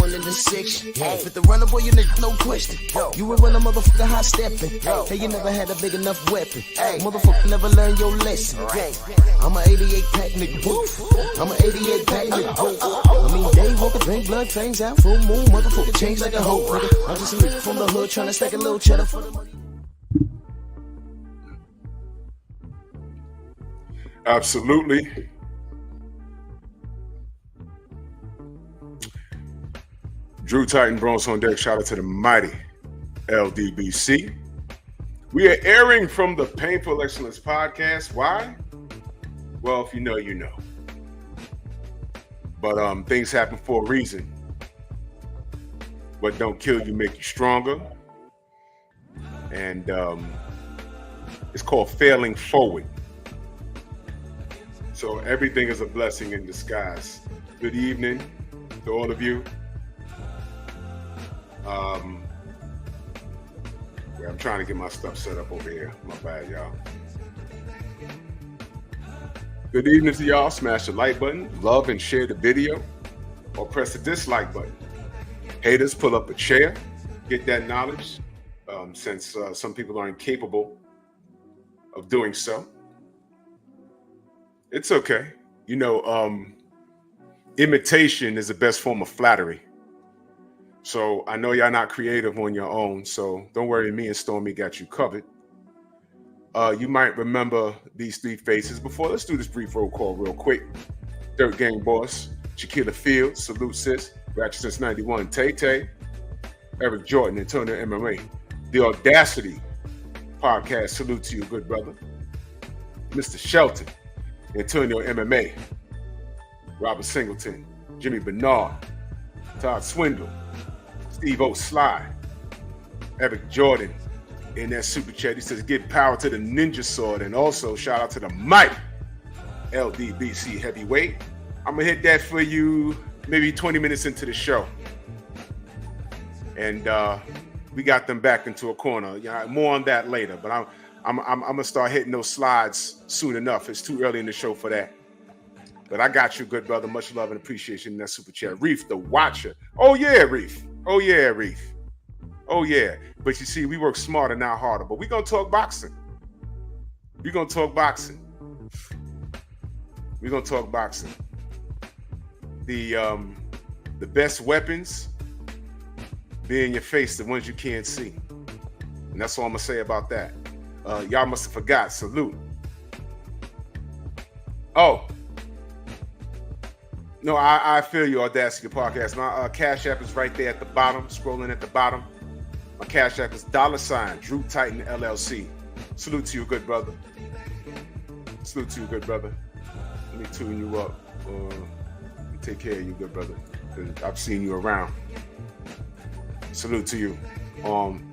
going in the section. Fit the runner, boy, you nigga, no question. You will run a motherfucker hot stepping. Hey, you never had a big enough weapon. Motherfucker never learned your lesson. I'm a 88 pack nigga, woof. I'm a 88 pack nigga, woof. I mean, day walker, drink blood, fangs out, full moon, motherfucker change like a hoe, nigga. I'm just a nigga from the hood trying to stack a little cheddar for the money. Absolutely. Drew Titan, Bronx on deck. Shout out to the mighty LDBC. We are airing from the Painful Excellence podcast. Why? Well, if you know, you know. But things happen for a reason. What don't kill you make you stronger. And it's called failing forward. So everything is a blessing in disguise. Good evening to all of you. I'm trying to get my stuff set up over here. My bad, y'all. Good evening to y'all. Smash the like button, love and share the video, or press the dislike button. Haters, pull up a chair, get that knowledge, since some people are incapable of doing so. It's okay. You know, imitation is the best form of flattery. So I know y'all not creative on your own, so don't worry, me and Stormy got you covered. You might remember these three faces before. Let's do this brief roll call real quick. Dirt Gang Boss, Shaquilla Fields, salute sis, Ratchet since 91, Tay Tay, Eric Jordan, Antonio MMA, The Audacity Podcast, salute to you, good brother. Mr. Shelton, Antonio MMA, Robert Singleton, Jimmy Bernard, Todd Swindle, Steve O. Sly, Eric Jordan in that super chat. He says, give power to the ninja sword. And also shout out to the mighty LDBC heavyweight. I'm going to hit that for you maybe 20 minutes into the show. And we got them back into a corner. Yeah, more on that later. But I'm going to start hitting those slides soon enough. It's too early in the show for that. But I got you, good brother. Much love and appreciation in that super chat. Reef, the watcher. Oh, yeah, Reef. Oh, yeah, Reef. Oh, yeah. But you see, we work smarter, not harder. But we're going to talk boxing. We're going to talk boxing. We're going to talk boxing. The best weapons be in your face, the ones you can't see. And that's all I'm going to say about that. Y'all must have forgot. Salute. Oh. No, I feel you, Audacity Podcast. My Cash App is right there at the bottom, scrolling at the bottom. My Cash App is $ Drew Titan LLC. Salute to you, good brother. Salute to you, good brother. Let me tune you up. Take care of you, good brother. I've seen you around. Salute to you.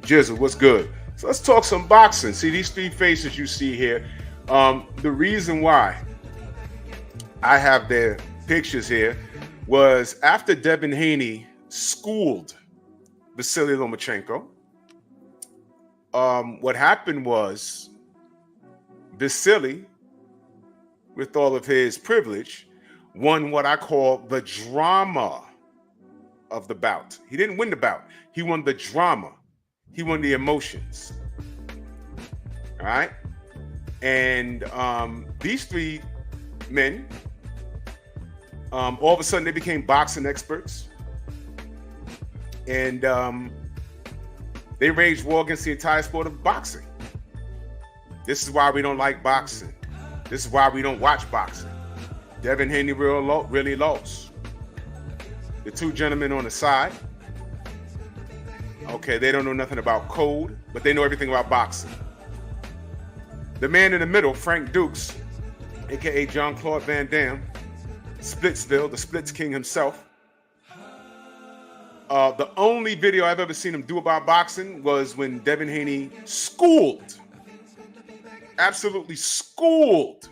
Jizzle, what's good? So let's talk some boxing. See these three faces you see here. The reason why I have their pictures here was after Devin Haney schooled Vasily Lomachenko. What happened was Vasily, with all of his privilege, won what I call the drama of the bout. He didn't win the bout. He won the drama. He won the emotions. All right? And these three men, all of a sudden they became boxing experts. And they waged war against the entire sport of boxing. This is why we don't like boxing. This is why we don't watch boxing. Devin Haney really lost. The two gentlemen on the side, okay, they don't know nothing about code, but they know everything about boxing. The man in the middle, Frank Dukes, aka Jean-Claude Van Damme, Splitsville, the Splits King himself. The only video I've ever seen him do about boxing was when Devin Haney absolutely schooled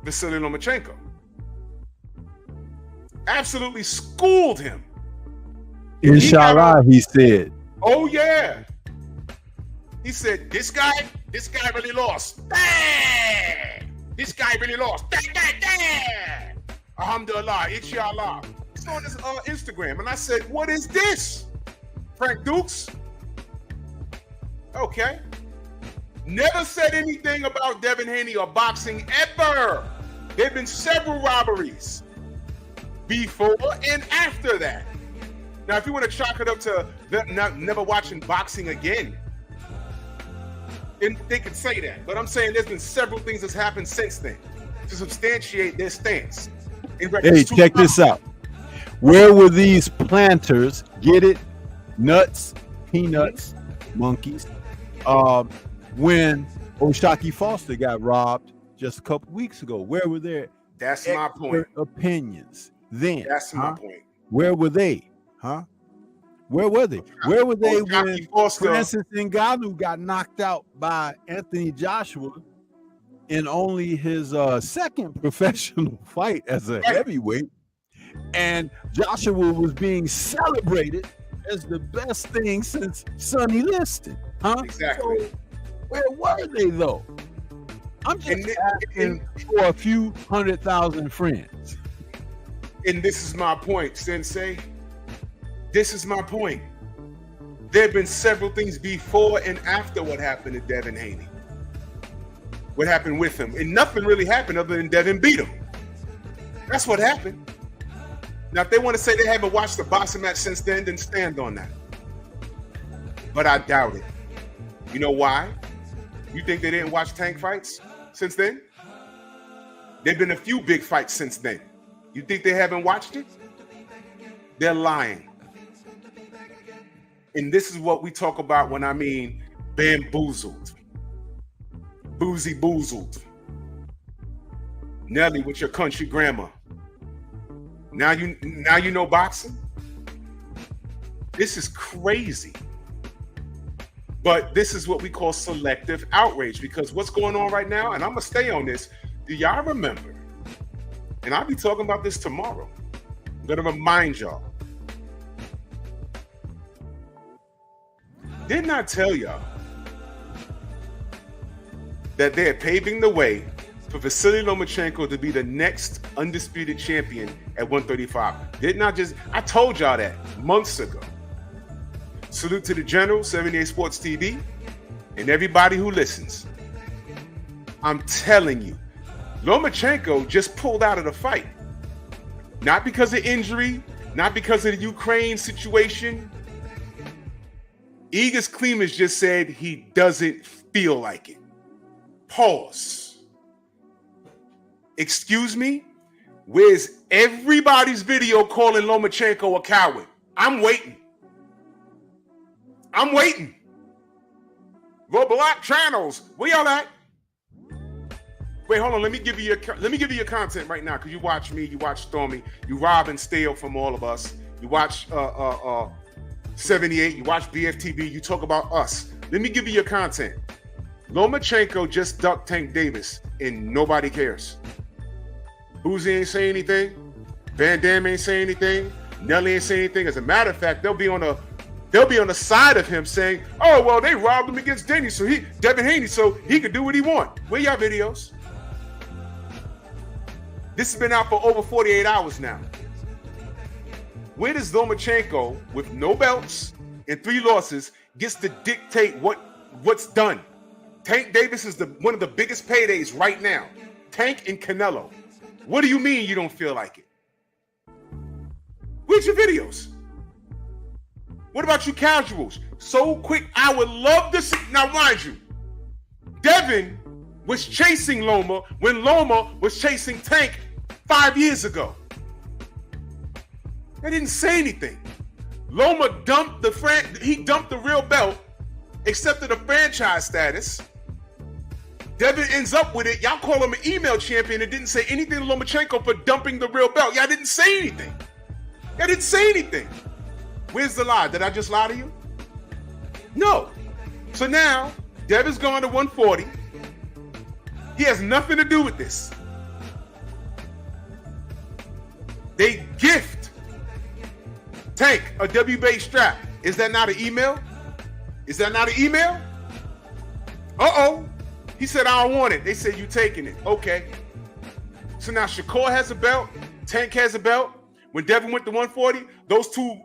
Vasily Lomachenko. Absolutely schooled him. Inshallah, he said. Oh, yeah. He said, this guy really lost. Dang! This guy really lost. Dang! Alhamdulillah, inshallah. on his Instagram, and I said, "What is this, Frank Dukes?" Okay. Never said anything about Devin Haney or boxing ever. There have been several robberies before and after that. Now, if you want to chalk it up to never watching boxing again, then they could say that. But I'm saying there's been several things that's happened since then to substantiate their stance. Hey, check this out. Where were these planters, get it, nuts, peanuts, monkeys, when Oshaki Foster got robbed just a couple weeks ago? Where were their That's my point. Opinions then? That's my point. Where were they? Huh? Where were they? Where were they when Francis Ngannou got knocked out by Anthony Joshua in only his second professional fight as a heavyweight, and Joshua was being celebrated as the best thing since Sonny Liston? Huh? Exactly. So, where were they though? I'm just asking for a few 100,000 friends. And this is my point, Sensei. This is my point. There have been several things before and after what happened to Devin Haney. What happened with him. And nothing really happened other than Devin beat him. That's what happened. Now, if they want to say they haven't watched the boxing match since then stand on that. But I doubt it. You know why? You think they didn't watch tank fights since then? There've been a few big fights since then. You think they haven't watched it? They're lying. And this is what we talk about when I mean bamboozled. Boozy boozled. Nelly with your country grammar. Now you know boxing? This is crazy. But this is what we call selective outrage, because what's going on right now, and I'm going to stay on this. Do y'all remember? And I'll be talking about this tomorrow. I'm going to remind y'all. Didn't I tell y'all that they're paving the way for Vasily Lomachenko to be the next undisputed champion at 135? Didn't I told y'all that months ago. Salute to the General, 78 Sports TV, and everybody who listens. I'm telling you, Lomachenko just pulled out of the fight. Not because of injury, not because of the Ukraine situation. Igor Klimas just said he doesn't feel like it. Pause. Excuse me? Where's everybody's video calling Lomachenko a coward? I'm waiting. Roblox channels, where y'all at? Wait, hold on. Let me give you your content right now, because you watch me, you watch Stormy, you rob and steal from all of us. You watch 78, you watch BFTV, you talk about us. Let me give you your content. Lomachenko just ducked Tank Davis, and nobody cares. Boozy ain't saying anything. Van Damme ain't saying anything. Nelly ain't saying anything. As a matter of fact, they'll be on the side of him saying, "Oh well, they robbed him against Devin Haney, so he could do what he want." Where y'all videos? This has been out for over 48 hours now. Where does Lomachenko, with no belts and 3 losses, gets to dictate what's done? Tank Davis is one of the biggest paydays right now. Tank and Canelo. What do you mean you don't feel like it? Where's your videos? What about you casuals? So quick, I would love to see. Now, mind you, Devin was chasing Loma when Loma was chasing Tank 5 years ago. They didn't say anything. Loma dumped the real belt, accepted a franchise status. Devin ends up with it. Y'all call him an email champion and didn't say anything to Lomachenko for dumping the real belt. Y'all didn't say anything. Where's the lie? Did I just lie to you? No. So now, Devin's gone to 140. He has nothing to do with this. They gift Tank a WBA strap. Is that not an email? Uh-oh. He said, "I don't want it." They said, "You taking it." Okay. So now Shakur has a belt. Tank has a belt. When Devin went to 140, those two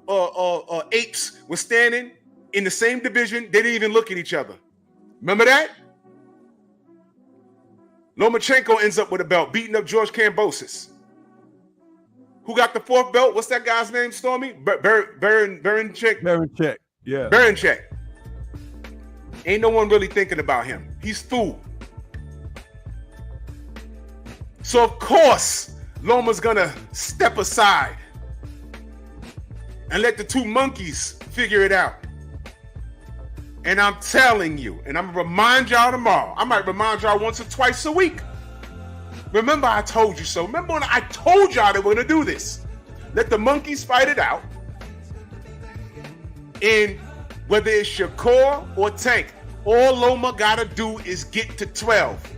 apes were standing in the same division. They didn't even look at each other. Remember that? Lomachenko ends up with a belt, beating up George Kambosos. Who got the 4th belt? What's that guy's name, Stormy? Berinchek? Berinchek, yeah. Berinchek. Ain't no one really thinking about him. He's through. So, of course, Loma's gonna step aside and let the two monkeys figure it out. And I'm telling you, and I'm gonna remind y'all tomorrow. I might remind y'all once or twice a week. Remember, I told you so. Remember when I told y'all that we're gonna do this? Let the monkeys fight it out. And whether it's Shakur or Tank, all Loma gotta do is get to 12.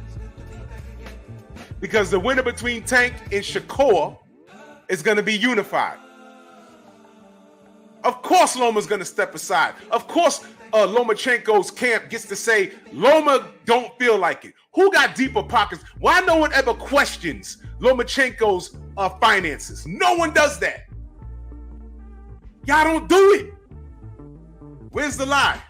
Because the winner between Tank and Shakur is gonna be unified. Of course Loma's gonna step aside. Of course Lomachenko's camp gets to say, Loma don't feel like it. Who got deeper pockets? Why no one ever questions Lomachenko's finances? No one does that. Y'all don't do it. Where's the lie?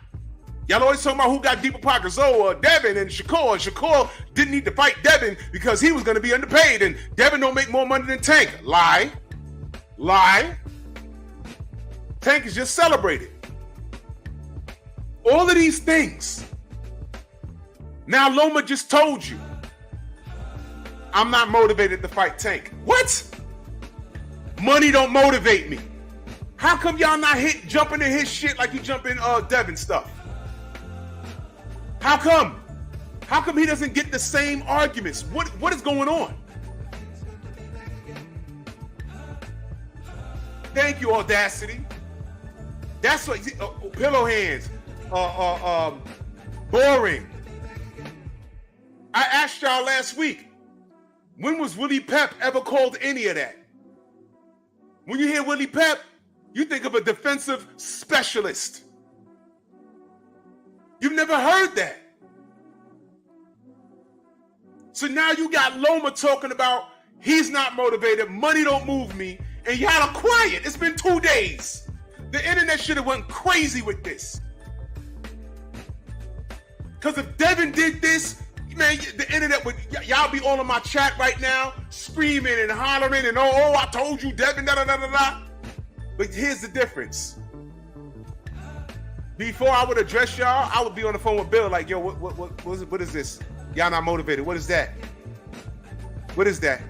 Y'all always talking about who got deeper pockets. Devin and Shakur. Shakur didn't need to fight Devin because he was going to be underpaid, and Devin don't make more money than Tank. Lie. Lie. Tank is just celebrated. All of these things. Now Loma just told you, I'm not motivated to fight Tank. What? Money don't motivate me. How come y'all not jumping in his shit like you jump in Devin stuff? How come? How come he doesn't get the same arguments? What is going on? Thank you, Audacity. That's what pillow hands. Boring. I asked y'all last week, when was Willie Pep ever called any of that? When you hear Willie Pep, you think of a defensive specialist. You've never heard that. So now you got Loma talking about he's not motivated, money don't move me, and y'all are quiet. It's been 2 days. The internet should have went crazy with this. Because if Devin did this, man, the internet would, y'all be all in my chat right now, screaming and hollering and I told you, Devin, da da da da da. But here's the difference. Before I would address y'all, I would be on the phone with Bill like, yo, what is this? Y'all not motivated. What is that? What is that?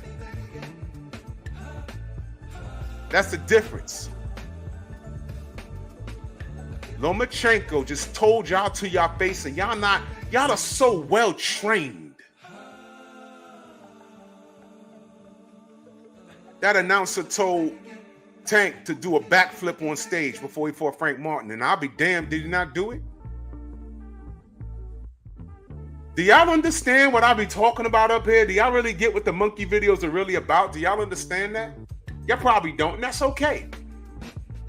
That's the difference. Lomachenko just told y'all to y'all face, and y'all are so well trained. That announcer told Tank to do a backflip on stage before he fought Frank Martin, and I'll be damned, did he not do it? Do y'all understand what I be talking about up here? Do y'all really get what the monkey videos are really about? Do y'all understand that? Y'all probably don't, and that's okay.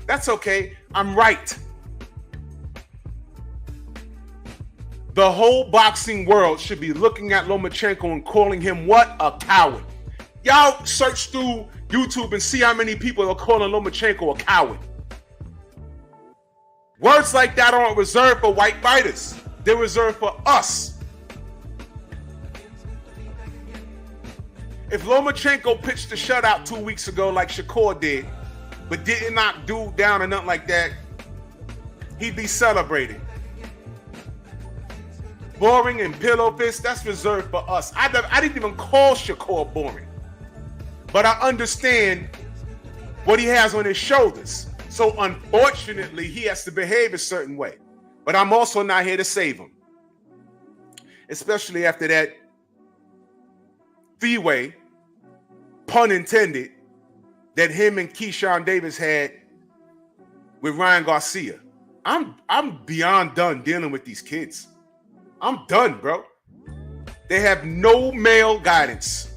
That's okay. I'm right. The whole boxing world should be looking at Lomachenko and calling him what? A coward. Y'all search through YouTube and see how many people are calling Lomachenko a coward. Words like that aren't reserved for white fighters. They're reserved for us. If Lomachenko pitched a shutout 2 weeks ago like Shakur did, but did not do down or nothing like that, he'd be celebrated. Boring and pillow fist, that's reserved for us. I didn't even call Shakur boring. But I understand what he has on his shoulders. So unfortunately, he has to behave a certain way. But I'm also not here to save him. Especially after that three-way, pun intended, that him and Keyshawn Davis had with Ryan Garcia. I'm beyond done dealing with these kids. I'm done, bro. They have no male guidance.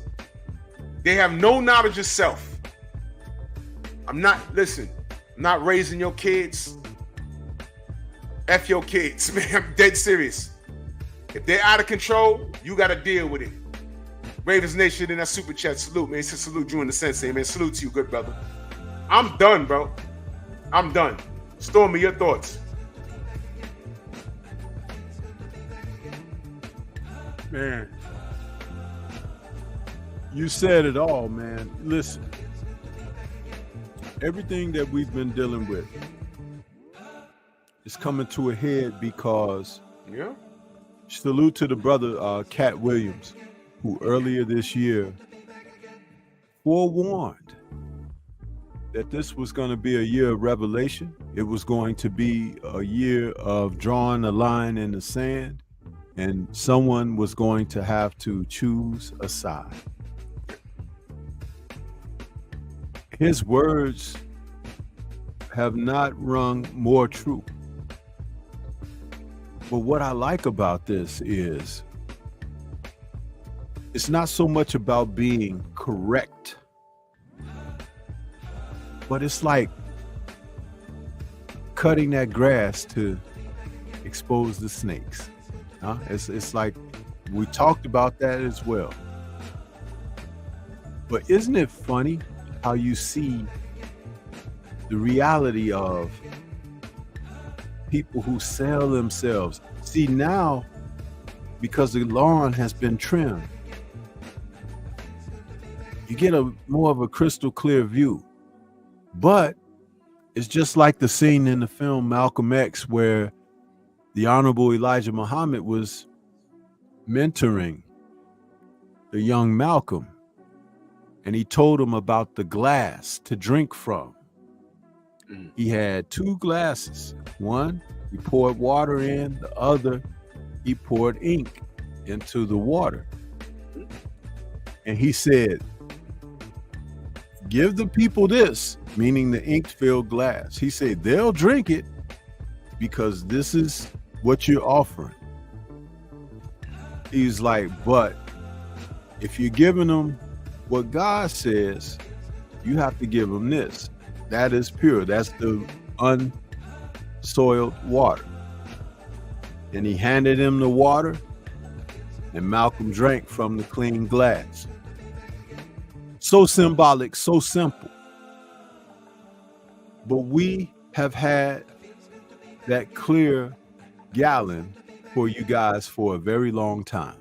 They have no knowledge of self. I'm not raising your kids. F your kids, man. I'm dead serious. If they're out of control, you got to deal with it. Ravens Nation in that super chat, salute, man. He said salute you in the sensei, man. Salute to you, good brother. I'm done, bro. I'm done. Stormy, your thoughts? Man, you said it all, man. Listen, everything that we've been dealing with is coming to a head because salute to the brother Cat Williams, who earlier this year forewarned that this was going to be a year of revelation. It was going to be a year of drawing a line in the sand, and someone was going to have to choose a side. His words have not rung more true. But what I like about this is it's not so much about being correct, but it's like cutting that grass to expose the snakes. It's like we talked about that as well. But isn't it funny how you see the reality of people who sell themselves? See, now, because the lawn has been trimmed, you get a more of a crystal clear view. But it's just like the scene in the film Malcolm X where the Honorable Elijah Muhammad was mentoring the young Malcolm, and he told him about the glass to drink from. He had two glasses. One, he poured water in. The other, he poured ink into the water. And he said, give the people this, meaning the ink-filled glass. He said, they'll drink it because this is what you're offering. He's like, but if you're giving them what God says, you have to give them this. That is pure. That's the unsoiled water. And he handed him the water, and Malcolm drank from the clean glass. So symbolic, so simple. But we have had that clear gallon for you guys for a very long time.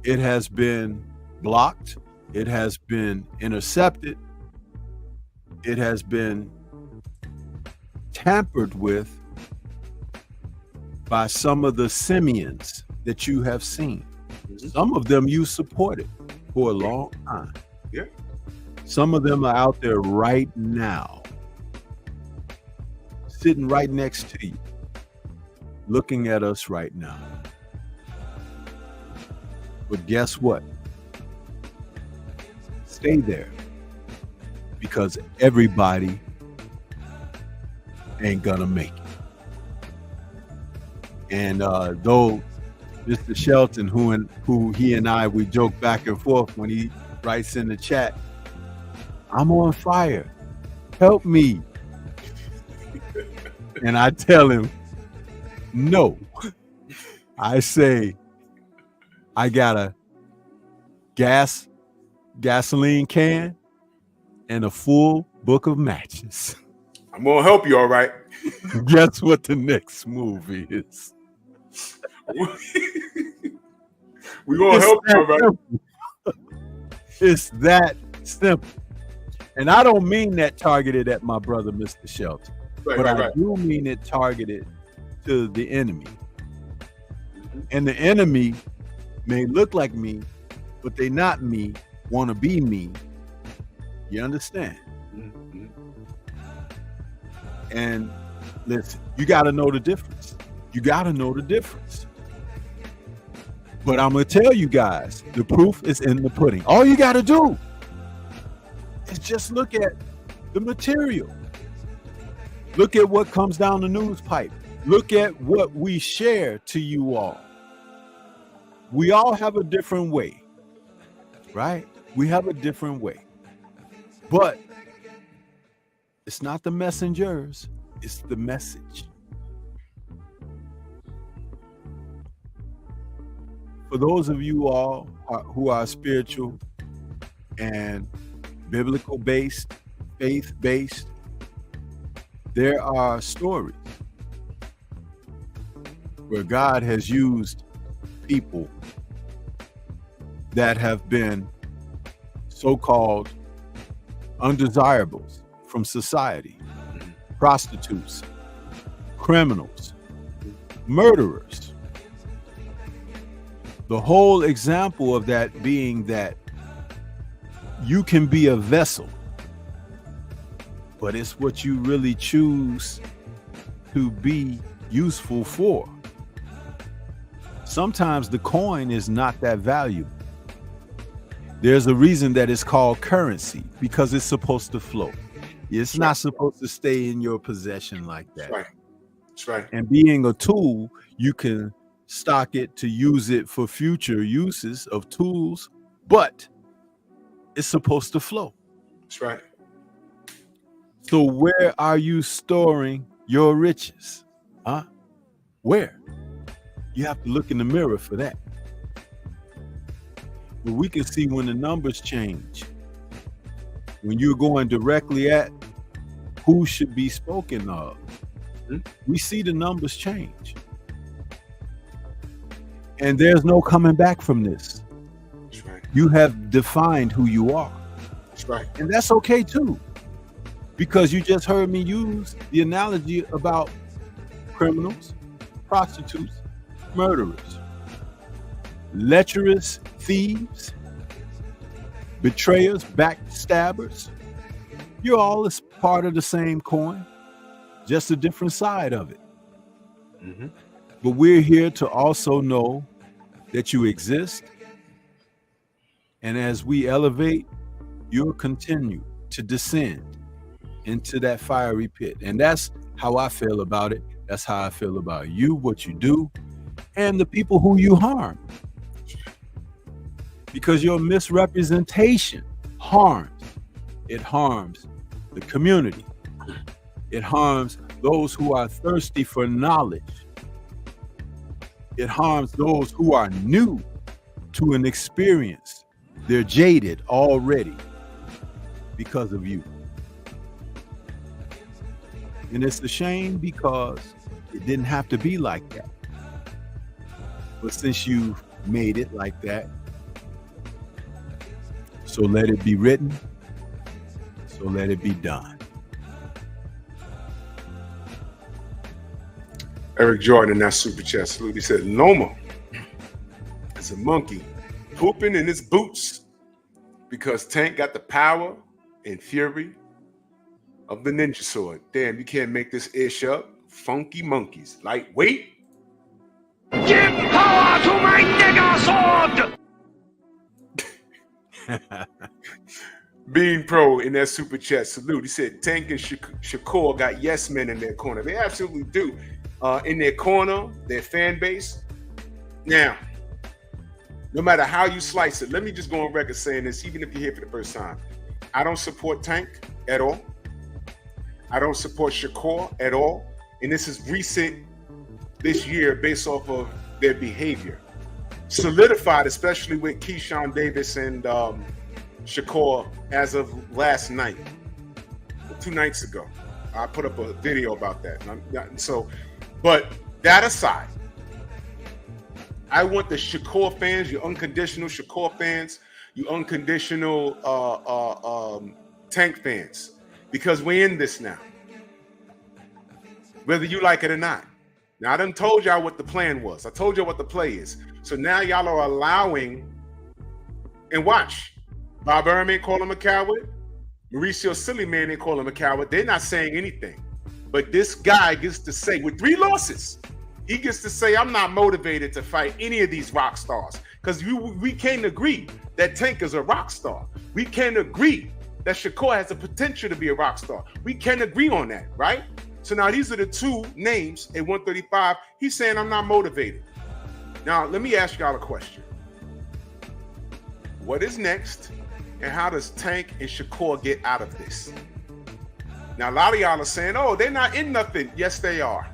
It has been blocked. It has been intercepted. It has been tampered with by some of the simians that you have seen. Some of them you supported for a long time. Yeah. Some of them are out there right now, sitting right next to you, looking at us right now. But guess what? Stay there, because everybody ain't gonna make it. And though Mr. Shelton, who he and I, we joke back and forth when he writes in the chat, I'm on fire, help me. And I tell him, no. I say, I got a gasoline can and a full book of matches. I'm gonna help you, all right. Guess what the next move is? We're gonna help you, all right. It's that simple. And I don't mean that targeted at my brother, Mr. Shelton. But I do mean it targeted to the enemy. And the enemy may look like me, but they not me, want to be me. You understand? Mm-hmm. And listen, you got to know the difference. You got to know the difference. But I'm going to tell you guys, the proof is in the pudding. All you got to do is just look at the material. Look at what comes down the news pipe. Look at what we share to you all. We all have a different way, right? We have a different way. But it's not the messengers, it's the message. For those of you all who are spiritual and biblical-based, faith-based, there are stories where God has used people that have been so-called undesirables from society, prostitutes, criminals, murderers. The whole example of that being that you can be a vessel, but it's what you really choose to be useful for. Sometimes the coin is not that valuable. There's a reason that it's called currency, because it's supposed to flow. It's not supposed to stay in your possession like that. That's right. That's right. And being a tool, you can stock it to use it for future uses of tools, but it's supposed to flow. That's right. So where are you storing your riches? Huh? Where? You have to look in the mirror for that. But we can see when the numbers change. When you're going directly at who should be spoken of, we see the numbers change. And there's no coming back from this. That's right. You have defined who you are. That's right. And that's okay too. Because you just heard me use the analogy about criminals, prostitutes, murderers, lecherous thieves, betrayers, backstabbers. You're all a part of the same coin, just a different side of it. Mm-hmm. But we're here to also know that you exist. And as we elevate, you'll continue to descend into that fiery pit. And that's how I feel about it. That's how I feel about you, what you do, and the people who you harm. Because your misrepresentation harms. It harms the community. It harms those who are thirsty for knowledge. It harms those who are new to an experience. They're jaded already because of you. And it's a shame because it didn't have to be like that. But since you've made it like that, so let it be written, so let it be done. Eric Jordan in that super chat salute. He said, Loma is a monkey pooping in his boots because Tank got the power and fury of the ninja sword. Damn, you can't make this ish up. Funky monkeys. Lightweight. Give power to my nigger sword! Being Pro in that super chat salute. He said Tank and Shakur got yes men in their corner. They absolutely do. In their corner, their fan base. Now, no matter how you slice it, let me just go on record saying this, even if you're here for the first time. I don't support Tank at all. I don't support Shakur at all. And this is recent this year based off of their behavior. Solidified, especially with Keyshawn Davis and Shakur as of last night, 2 nights ago. I put up a video about that. But that aside, I want the Shakur fans, you unconditional Shakur fans, you unconditional Tank fans, because we're in this now, whether you like it or not. Now, I done told y'all what the plan was. I told y'all what the play is. So now y'all are allowing, and watch, Bob Ehrman call him a coward. Mauricio Sillyman, they call him a coward. They're not saying anything. But this guy gets to say, with 3 losses, he gets to say, I'm not motivated to fight any of these rock stars. Because we can't agree that Tank is a rock star. We can't agree that Shakur has the potential to be a rock star. We can't agree on that, right? So now these are the 2 names at 135. He's saying, I'm not motivated. Now, let me ask y'all a question. What is next? And how does Tank and Shakur get out of this? Now, a lot of y'all are saying, oh, they're not in nothing. Yes, they are.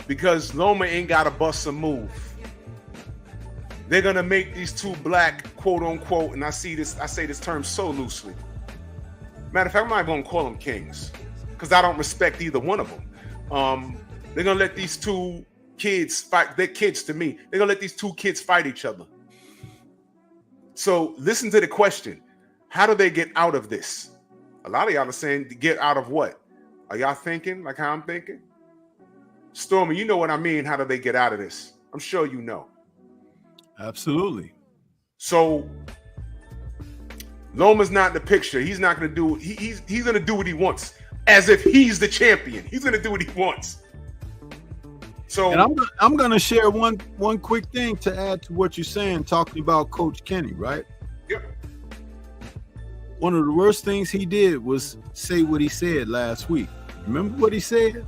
Because Loma ain't got to bust a move. They're going to make these 2 black, quote unquote, and I say this term so loosely, Matter of fact, I'm not going to call them kings because I don't respect either one of them. They're going to let these two kids fight. They're kids to me. They're going to let these two kids fight each other. So listen to the question. How do they get out of this? A lot of y'all are saying to get out of what? Are y'all thinking like how I'm thinking? Stormy, you know what I mean. How do they get out of this? I'm sure you know. Absolutely. So Loma's not in the picture. He's not going to do. He's going to do what he wants, as if he's the champion. He's going to do what he wants. So, and I'm going to share one quick thing to add to what you're saying, talking about Coach Kenny, right? Yep. One of the worst things he did was say what he said last week. Remember what he said?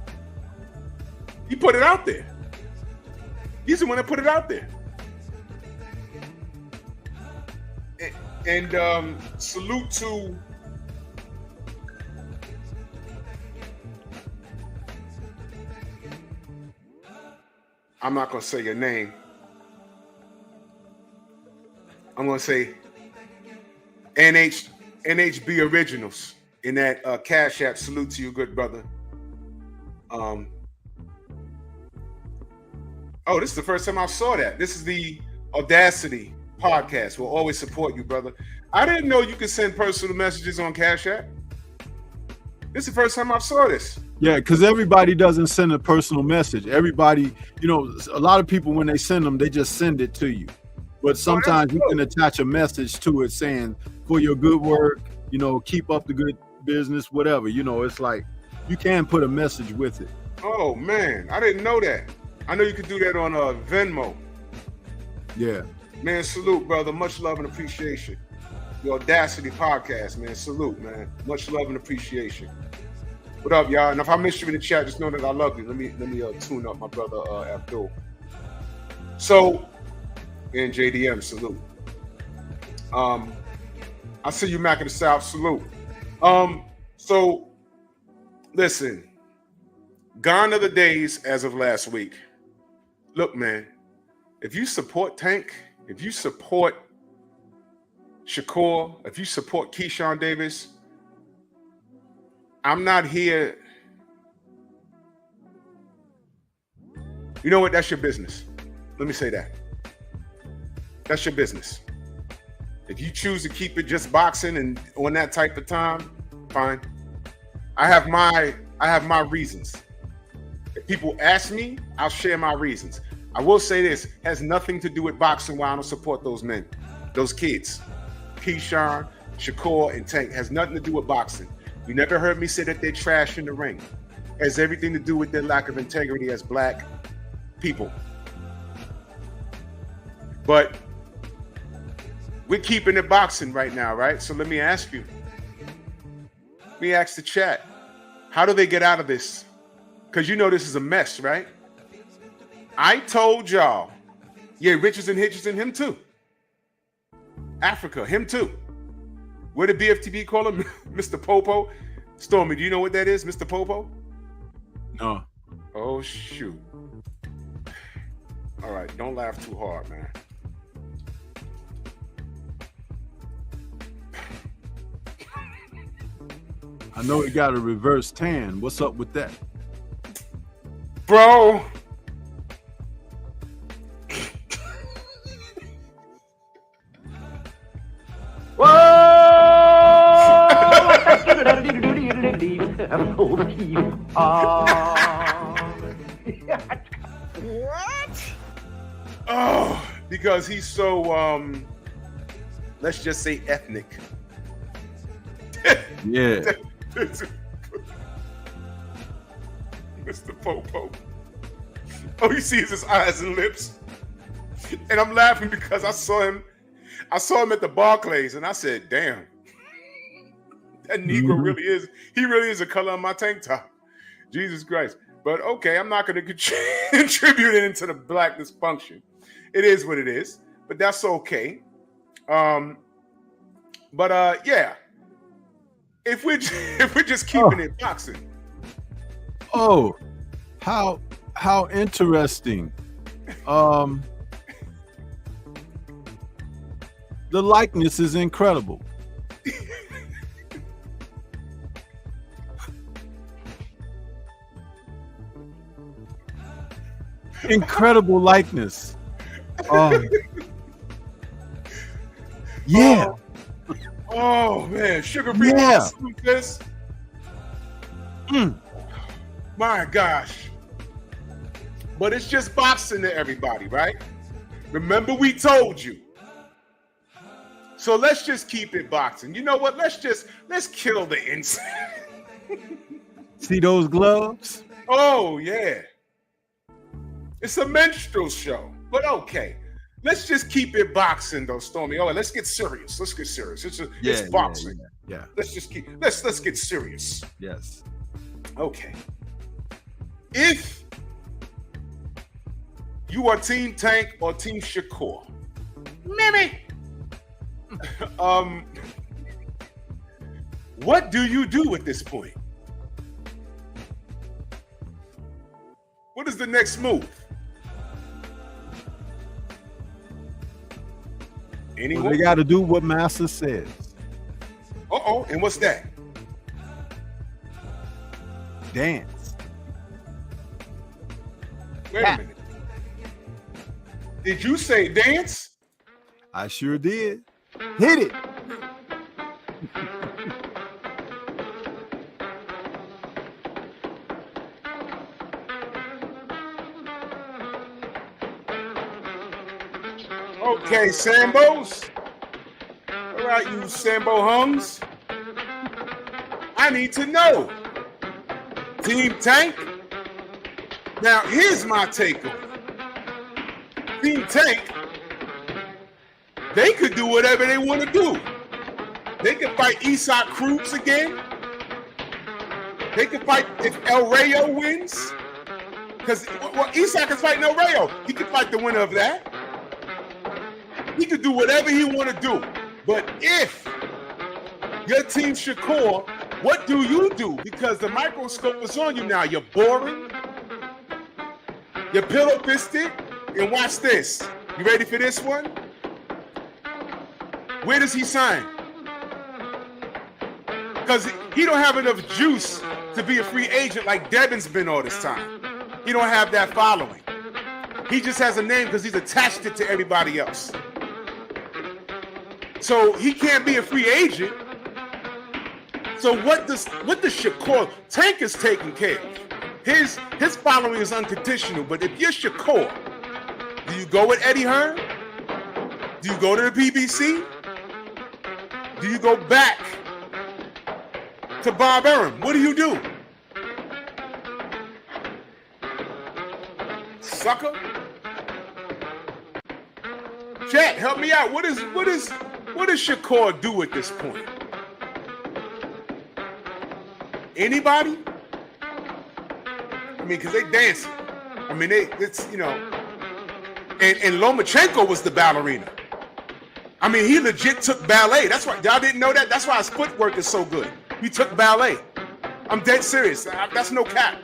He put it out there. He's the one that put it out there. And salute to I'm not going to say your name. I'm going to say NHB Originals in that Cash App. Salute to you, good brother. Oh, this is the first time I saw that. This is the Audacity podcast. We'll always support you, brother. I didn't know you could send personal messages on Cash App. This is the first time I saw this. Yeah, because everybody doesn't send a personal message. Everybody, you know, a lot of people, when they send them, they just send it to you. But sometimes you can attach a message to it saying, for your good work, you know, keep up the good business, whatever. You know, it's like you can put a message with it. Oh, man. I didn't know that. I know you could do that on Venmo. Yeah. Man, salute, brother. Much love and appreciation. The Audacity podcast, man. Salute, man. Much love and appreciation. What up, y'all? And if I missed you in the chat, just know that I love you. Let me tune up my brother Abdul. So, and JDM, salute. I see you, Mac in the South. Salute. So, listen. Gone are the days as of last week. Look, man. If you support Tank, if you support Shakur, if you support Keyshawn Davis, I'm not here. You know what? That's your business. Let me say that. That's your business. If you choose to keep it just boxing and on that type of time, fine. I have my reasons. If people ask me, I'll share my reasons. I will say this, has nothing to do with boxing why I don't support those men, those kids. Keyshawn, Shakur, and Tank has nothing to do with boxing. You never heard me say that they're trash in the ring. It has everything to do with their lack of integrity as black people. But we're keeping it boxing right now, right? So let me ask you. Let me ask the chat. How do they get out of this? Because you know this is a mess, right? I told y'all. Yeah, Richardson, Hitchison, him too. Africa, him too. Where did BFTB call him? Mr. Popo? Stormy, do you know what that is, Mr. Popo? No. Oh, shoot. All right, don't laugh too hard, man. I know he got a reverse tan. What's up with that? Bro. What? Oh, because he's so let's just say ethnic. Yeah. Mr. Popo. All you see is his eyes and lips. And I'm laughing because I saw him at the Barclays and I said, damn. That Negro really is a color on my tank top. Jesus Christ. But okay, I'm not going to contribute it into the black dysfunction. It is what it is, but that's okay. Yeah. If we're just keeping it boxing. Oh, how interesting. The likeness is incredible. Incredible likeness. Yeah. Oh man, sugar-free this. My gosh. But it's just boxing to everybody, right? Remember we told you. So let's just keep it boxing. You know what? Let's kill the insect. See those gloves? Oh yeah. It's a minstrel show, but okay. Let's just keep it boxing though, Stormy. All right, let's get serious. It's boxing. Yeah. Let's get serious. Yes. Okay. If you are Team Tank or Team Shakur, Mimi, what do you do at this point? What is the next move? Anyone? Well, they got to do what Master says. And what's that? Dance. Wait a minute. Did you say dance? I sure did. Hit it. Okay, Sambos. All right, you Sambo hungs. I need to know. Team Tank. Now, here's my take on it. Team Tank, they could do whatever they want to do. They could fight Isak Cruz again. They could fight if El Rayo wins. Because Isak is fighting El Rayo. He could fight the winner of that. He could do whatever he want to do. But if your team Shakur, what do you do? Because the microscope is on you now. You're boring. You're pillow-fisted. And watch this. You ready for this one? Where does he sign? Because he don't have enough juice to be a free agent like Devin's been all this time. He don't have that following. He just has a name because he's attached it to everybody else. So he can't be a free agent. So what does Shakur? Tank is taken care of. His following is unconditional. But if you're Shakur, do you go with Eddie Hearn? Do you go to the PBC? Do you go back to Bob Arum? What do you do? Sucker? Chat, help me out. What does Shakur do at this point? Anybody? I mean, because they dancing. I mean, it's, you know, and Lomachenko was the ballerina. I mean, he legit took ballet. That's why y'all didn't know that. That's why his footwork is so good. He took ballet. I'm dead serious. That's no cap.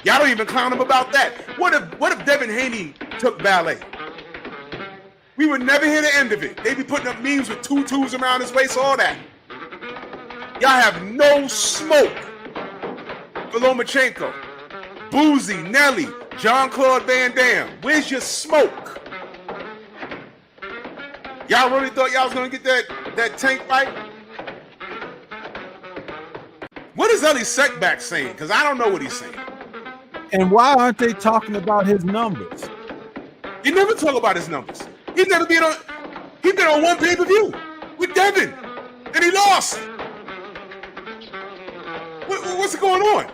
Y'all don't even clown him about that. What if Devin Haney took ballet? We would never hear the end of it. They'd be putting up memes with tutus around his waist, all that. Y'all have no smoke for Lomachenko. Boozy, Nelly, Jean-Claude Van Damme. Where's your smoke? Y'all really thought y'all was gonna get that Tank fight? What is Ellie Setback saying? Because I don't know what he's saying. And why aren't they talking about his numbers? He never talk about his numbers. He's never been on one pay-per-view with Devin, and he lost. What's going on?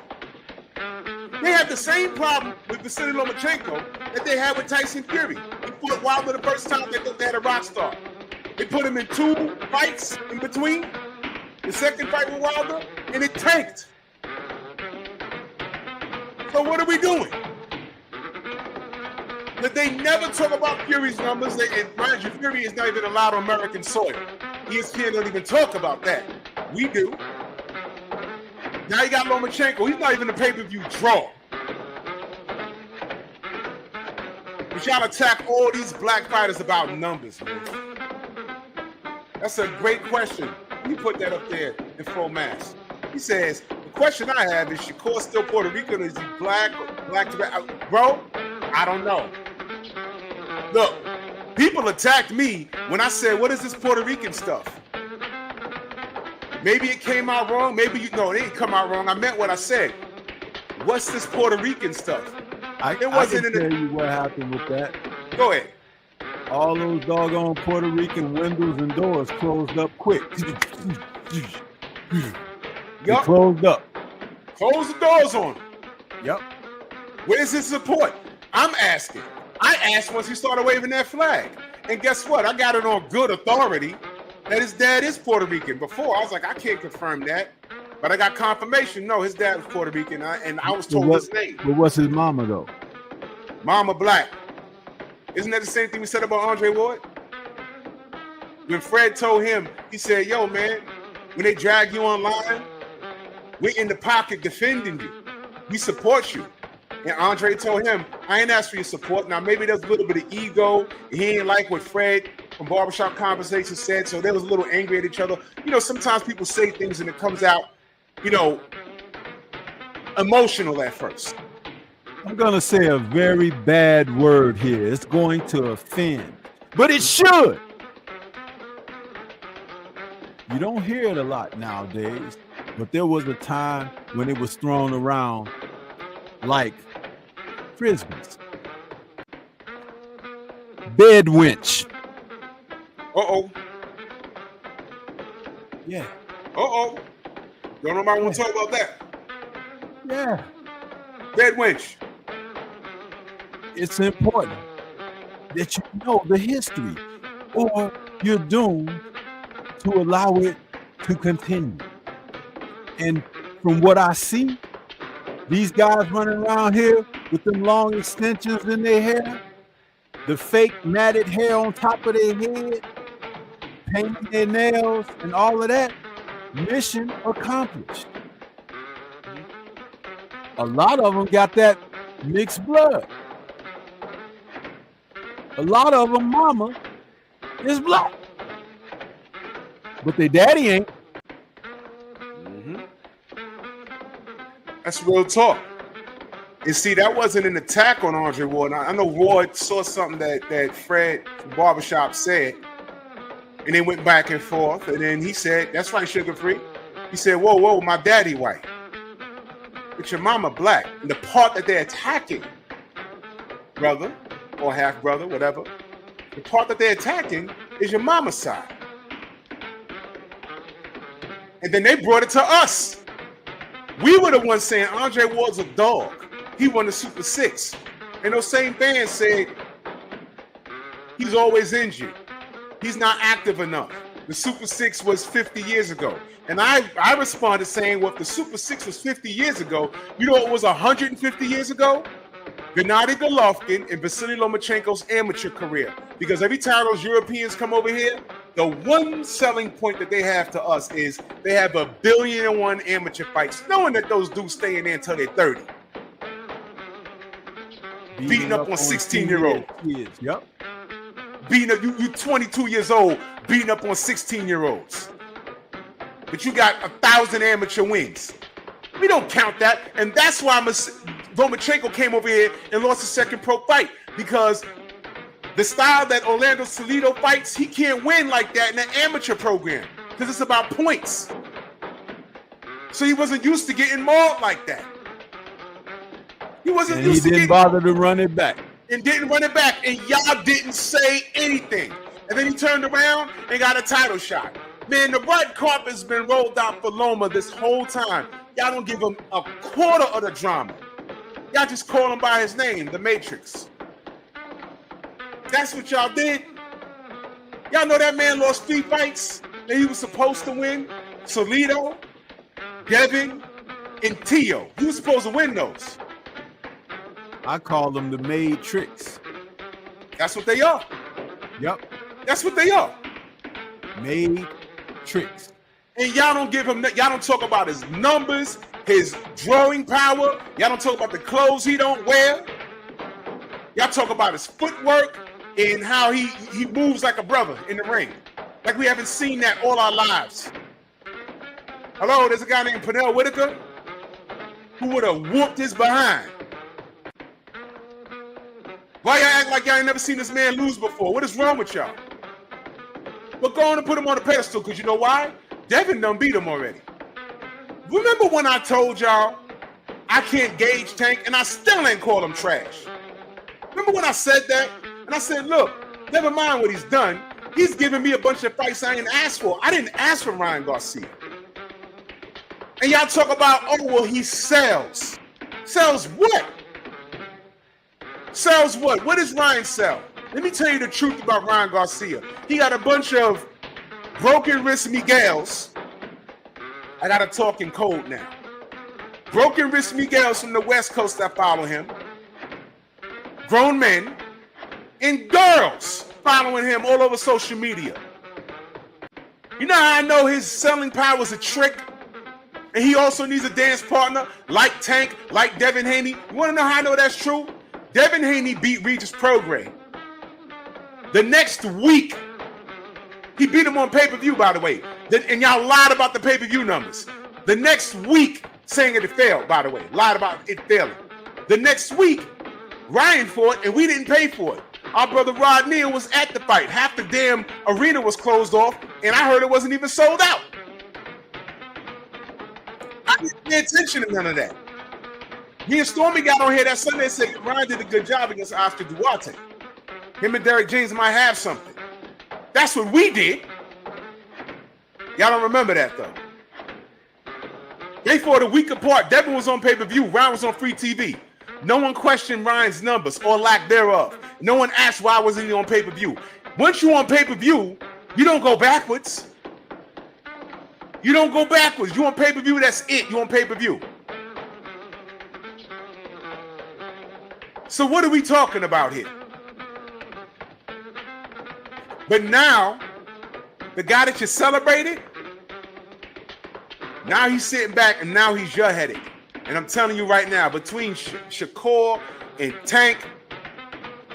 They have the same problem with Vasily Lomachenko that they had with Tyson Fury. He fought Wilder the first time they had a rock star. They put him in 2 fights in between. The second fight with Wilder, and it tanked. So what are we doing? But they never talk about Fury's numbers. And mind you, Fury is not even allowed on American soil. ESPN don't even talk about that. We do. Now you got Lomachenko. He's not even a pay-per-view draw. But y'all attack all these black fighters about numbers, man. That's a great question. You put that up there in full mass. He says, the question I have is Shakur still Puerto Rican or is he black or black to black? Bro, I don't know. Look, people attacked me when I said, what is this Puerto Rican stuff? Maybe it came out wrong. Maybe it didn't come out wrong. I meant what I said. What's this Puerto Rican stuff? I can tell you what happened with that. Go ahead. All those doggone Puerto Rican windows and doors closed up quick. They closed up. Close the doors on him. Yep. Where's his support? I'm asking. I asked once he started waving that flag. And guess what? I got it on good authority that his dad is Puerto Rican. Before, I was like, I can't confirm that. But I got confirmation. No, his dad was Puerto Rican. And I was told his name. But what's his mama, though? Mama Black. Isn't that the same thing we said about Andre Ward? When Fred told him, he said, yo, man, when they drag you online, we're in the pocket defending you. We support you. And Andre told him, I ain't asked for your support. Now, maybe there's a little bit of ego. He ain't like what Fred from Barbershop Conversations said, so they was a little angry at each other. You know, sometimes people say things and it comes out, emotional at first. I'm going to say a very bad word here. It's going to offend, but it should. You don't hear it a lot nowadays, but there was a time when it was thrown around like frisbees. Bed winch. Uh-oh. Yeah. Uh-oh. Don't nobody want to talk about that. Yeah. Bed winch. It's important that you know the history, or you're doomed to allow it to continue. And from what I see, these guys running around here with them long extensions in their hair, the fake matted hair on top of their head, painting their nails and all of that, mission accomplished. A lot of them got that mixed blood. A lot of them mama is black, but their daddy ain't. Mm-hmm. That's real talk. And see, that wasn't an attack on Andre Ward. I know Ward saw something that Fred from Barbershop said, and they went back and forth, and then he said, that's right, Sugar Free. He said, whoa, my daddy white, but your mama black. And the part that they're attacking, brother, or half brother, whatever, the part that they're attacking is your mama's side. And then they brought it to us. We were the ones saying Andre Ward's a dog. He won the Super 6. And those same fans said he's always injured. He's not active enough. The Super 6 was 50 years ago. And I responded saying, well, if the Super 6 was 50 years ago, you know what was 150 years ago? Gennady Golovkin and Vasily Lomachenko's amateur career. Because every time those Europeans come over here, the one selling point that they have to us is they have 1,000,000,001 amateur fights, knowing that those dudes stay in there until they're 30. Beating up on 16-year-olds. Yep. Beating up, you 22 years old, beating up on 16-year-olds. But you got 1,000 amateur wins. We don't count that. And that's why Lomachenko came over here and lost his second pro fight, because the style that Orlando Salido fights, he can't win like that in the amateur program because it's about points. So he wasn't used to getting mauled like that. He wasn't and used he to didn't bother to run it back. And didn't run it back. And y'all didn't say anything. And then he turned around and got a title shot. Man, the red carpet's been rolled out for Loma this whole time. Y'all don't give him a quarter of the drama. Y'all just call him by his name, the Matrix. That's what y'all did. Y'all know that man lost 3 fights that he was supposed to win. Salido, Devin, and Tio. He was supposed to win those. I call them the Matrix. That's what they are. Yep. That's what they are. Matrix. And y'all don't give him, y'all don't talk about his numbers, his drawing power. Y'all don't talk about the clothes he don't wear. Y'all talk about his footwork and how he moves like a brother in the ring. Like we haven't seen that all our lives. Hello, there's a guy named Pernell Whitaker who would have whooped his behind. Why y'all act like y'all ain't never seen this man lose before? What is wrong with y'all? But go on and put him on the pedestal, because you know why? Devin done beat him already. Remember when I told y'all I can't gauge Tank, and I still ain't call him trash? Remember when I said that? And I said, look, never mind what he's done. He's giving me a bunch of fights I didn't ask for. I didn't ask for Ryan Garcia. And y'all talk about, oh, well, he sells. Sells what? Sells what? What does Ryan sell? Let me tell you the truth about Ryan Garcia. He got a bunch of broken wrist Miguels. I got to talk in code now. Broken wrist Miguels from the West Coast that follow him. Grown men and girls following him all over social media. You know how I know his selling power is a trick? And he also needs a dance partner like Tank, like Devin Haney. You want to know how I know that's true? Devin Haney beat Regis Prograis. The next week, he beat him on pay-per-view, by the way. And y'all lied about the pay-per-view numbers. The next week, saying it failed, by the way. Lied about it failing. The next week, Ryan fought, and we didn't pay for it. Our brother Rod Neal was at the fight. Half the damn arena was closed off, and I heard it wasn't even sold out. I didn't pay attention to none of that. Me and Stormy got on here that Sunday and said Ryan did a good job against Oscar Duarte. Him and Derek James might have something. That's what we did. Y'all don't remember that, though. They fought a week apart. Devin was on pay-per-view. Ryan was on free TV. No one questioned Ryan's numbers or lack thereof. No one asked why wasn't he on pay-per-view. Once you're on pay-per-view, you don't go backwards. You don't go backwards. You on pay-per-view, that's it. You on pay-per-view. So what are we talking about here? But now, the guy that you celebrated, now he's sitting back and now he's your headache. And I'm telling you right now, between Shakur and Tank,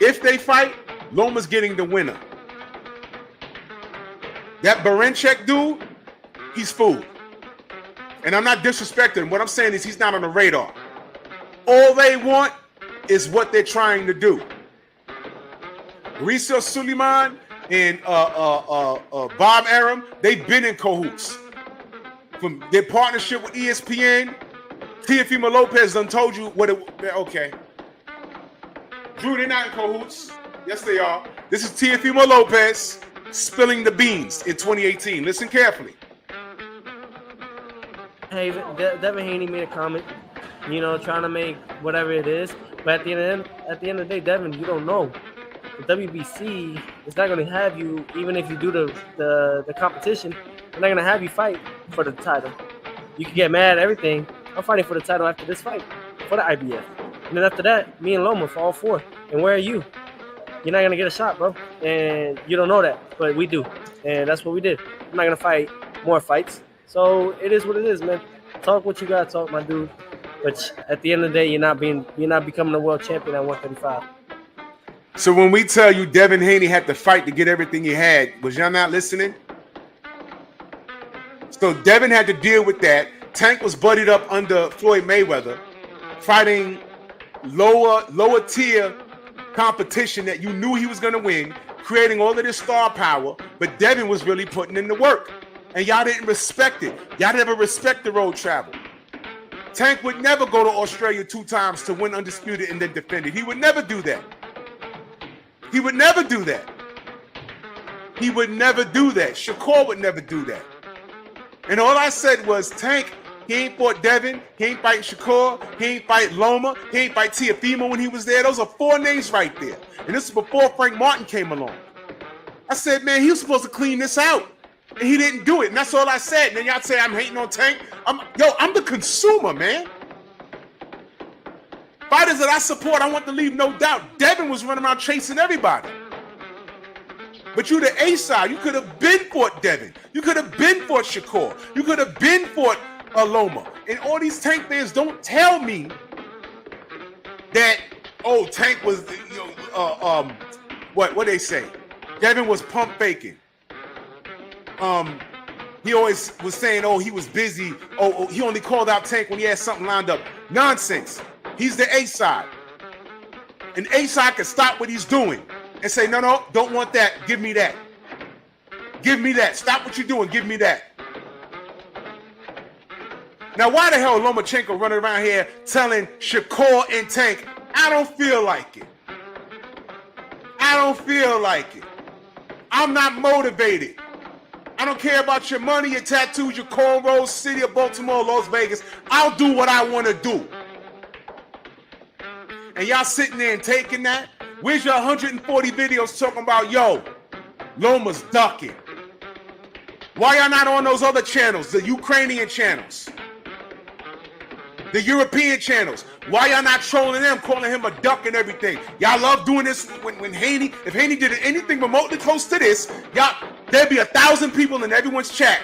if they fight, Loma's getting the winner. That Barenchek dude, he's fooled. And I'm not disrespecting. What I'm saying is he's not on the radar. All they want is what they're trying to do. Risa Suleiman and Bob Arum, they've been in cahoots. From their partnership with ESPN, Teofimo Lopez done told you what it, okay. Drew, they're not in cahoots. Yes, they are. This is Teofimo Lopez spilling the beans in 2018. Listen carefully. Hey, Devin Haney made a comment, you know, trying to make whatever it is. But at the end of the day, Devin, you don't know. The WBC is not going to have you, even if you do the competition, they're not going to have you fight for the title. You can get mad at everything. I'm fighting for the title after this fight, for the IBF. And then after that, me and Loma for all four. And where are you? You're not going to get a shot, bro. And you don't know that, but we do. And that's what we did. I'm not going to fight more fights. So it is what it is, man. Talk what you got to talk, my dude. But at the end of the day, you're not becoming a world champion at 135. So when we tell you Devin Haney had to fight to get everything he had, was y'all not listening? So Devin had to deal with that. Tank was buddied up under Floyd Mayweather, fighting lower tier competition that you knew he was going to win, creating all of this star power, but Devin was really putting in the work. And y'all didn't respect it. Y'all never respect the road travel. Tank would never go to Australia 2 times to win undisputed and then defend it. He would never do that. He would never do that. He would never do that. Shakur would never do that. And all I said was, Tank, he ain't fought Devin. He ain't fight Shakur. He ain't fight Loma. He ain't fight Teofimo when he was there. Those are 4 names right there. And this is before Frank Martin came along. I said, man, he was supposed to clean this out. And he didn't do it. And that's all I said. And then y'all say I'm hating on Tank. I'm the consumer, man. Fighters that I support, I want to leave no doubt. Devin was running around chasing everybody. But you the A side. You could have been fought Devin. You could have been fought Shakur. You could have been fought Loma. And all these Tank fans don't tell me that, oh, Tank was, what they say? Devin was pump faking. He always was saying, oh, he was busy. Oh, he only called out Tank when he had something lined up. Nonsense. He's the A side. And A-Side can stop what he's doing and say, no, don't want that. Give me that. Give me that. Stop what you're doing. Give me that. Now, why the hell Lomachenko running around here telling Shakur and Tank, I don't feel like it. I don't feel like it. I'm not motivated. I don't care about your money, your tattoos, your cornrows, city of Baltimore, Las Vegas. I'll do what I want to do. And y'all sitting there and taking that? Where's your 140 videos talking about, yo, Loma's ducking? Why y'all not on those other channels, the Ukrainian channels, the European channels? Why y'all not trolling them, calling him a duck and everything? Y'all love doing this when Haney, if Haney did anything remotely close to this, y'all, there'd be 1,000 people in everyone's chat.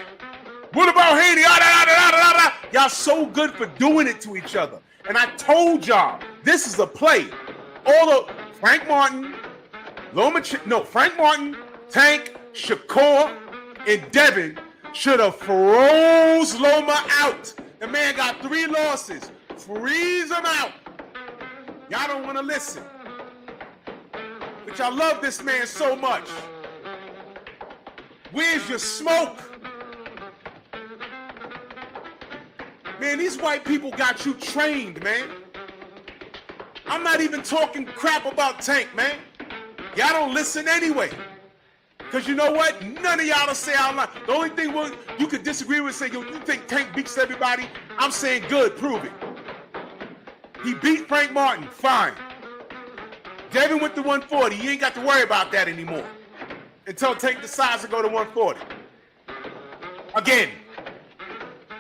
What about Haney? Y'all so good for doing it to each other. And I told y'all, this is a play. All of Frank Martin, Frank Martin, Tank, Shakur, and Devin should have froze Loma out. The man got 3 losses. Freeze him out. Y'all don't want to listen. But y'all love this man so much. Where's your smoke? Man, these white people got you trained, man. I'm not even talking crap about Tank, man. Y'all don't listen anyway. Because you know what? None of y'all will say out loud. The only thing you could disagree with is say, yo, you think Tank beats everybody? I'm saying good, prove it. He beat Frank Martin, fine. Devin went to 140. You ain't got to worry about that anymore. Until Tank decides to go to 140. Again.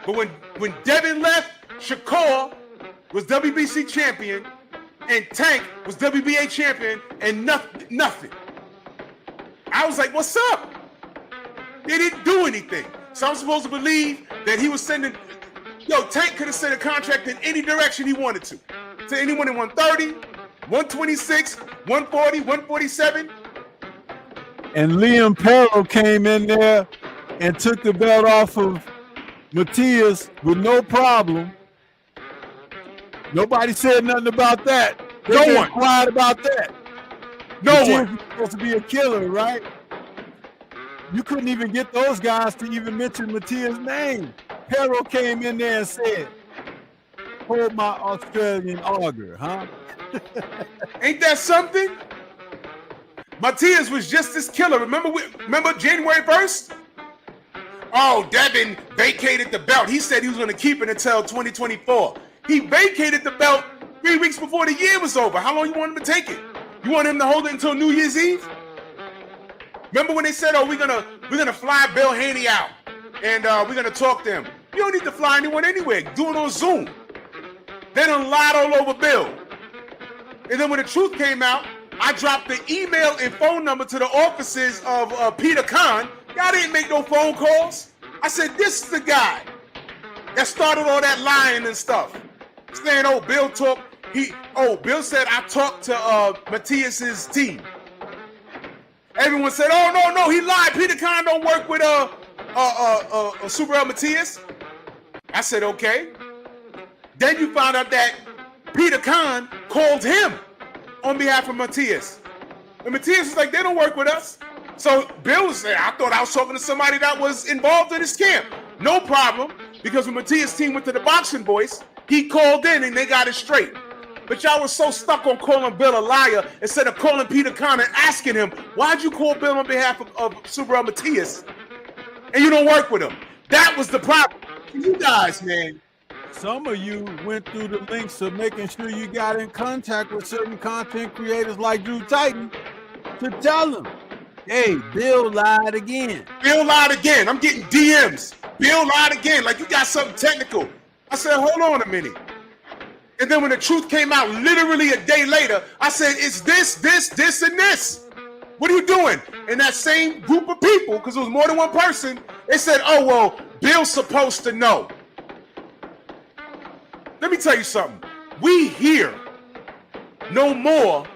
But when Devin left, Shakur was WBC champion and Tank was WBA champion and nothing. I was like, what's up? They didn't do anything. So I'm supposed to believe that he was sending, Tank could have sent a contract in any direction he wanted to anyone in 130, 126, 140, 147. And Liam Perro came in there and took the belt off of Matias with no problem. Nobody said nothing about that. They No one. Quiet about that. No Matias one. was supposed to be a killer, right? You couldn't even get those guys to even mention Matias' name. Perro came in there and said, hold my Australian auger, huh? Ain't that something? Matias was just this killer. Remember January 1st? Oh, Devin vacated the belt. He said he was going to keep it until 2024. He vacated the belt 3 weeks before the year was over. How long you want him to take it? You want him to hold it until New Year's Eve? Remember when they said, oh, we're gonna fly Bill Haney out and we're gonna talk to him. You don't need to fly anyone anywhere. Do it on Zoom. They done lied all over Bill. And then when the truth came out, I dropped the email and phone number to the offices of Peter Khan. Y'all didn't make no phone calls. I said, this is the guy that started all that lying and stuff. Saying, oh, Bill talked. Bill said I talked to Matias's team. Everyone said, oh, no, he lied. Peter Khan don't work with Super El Matias. I said, okay. Then you found out that Peter Khan called him on behalf of Matias. And Matias was like, they don't work with us. So Bill said, I thought I was talking to somebody that was involved in this camp. No problem, because when Matias' team went to the Boxing Voice, he called in and they got it straight. But y'all was so stuck on calling Bill a liar instead of calling Peter Khan and asking him, why'd you call Bill on behalf of Super El Matias and you don't work with him? That was the problem. You guys, man. Some of you went through the links of making sure you got in contact with certain content creators like Drew Titan to tell them, hey, Bill lied again. Bill lied again. I'm getting DMs. Bill lied again. Like you got something technical. I said, hold on a minute. And then when the truth came out literally a day later, I said, it's this, and this. What are you doing? And that same group of people, because it was more than one person, they said, oh, well, Bill's supposed to know. Let me tell you something. We here know more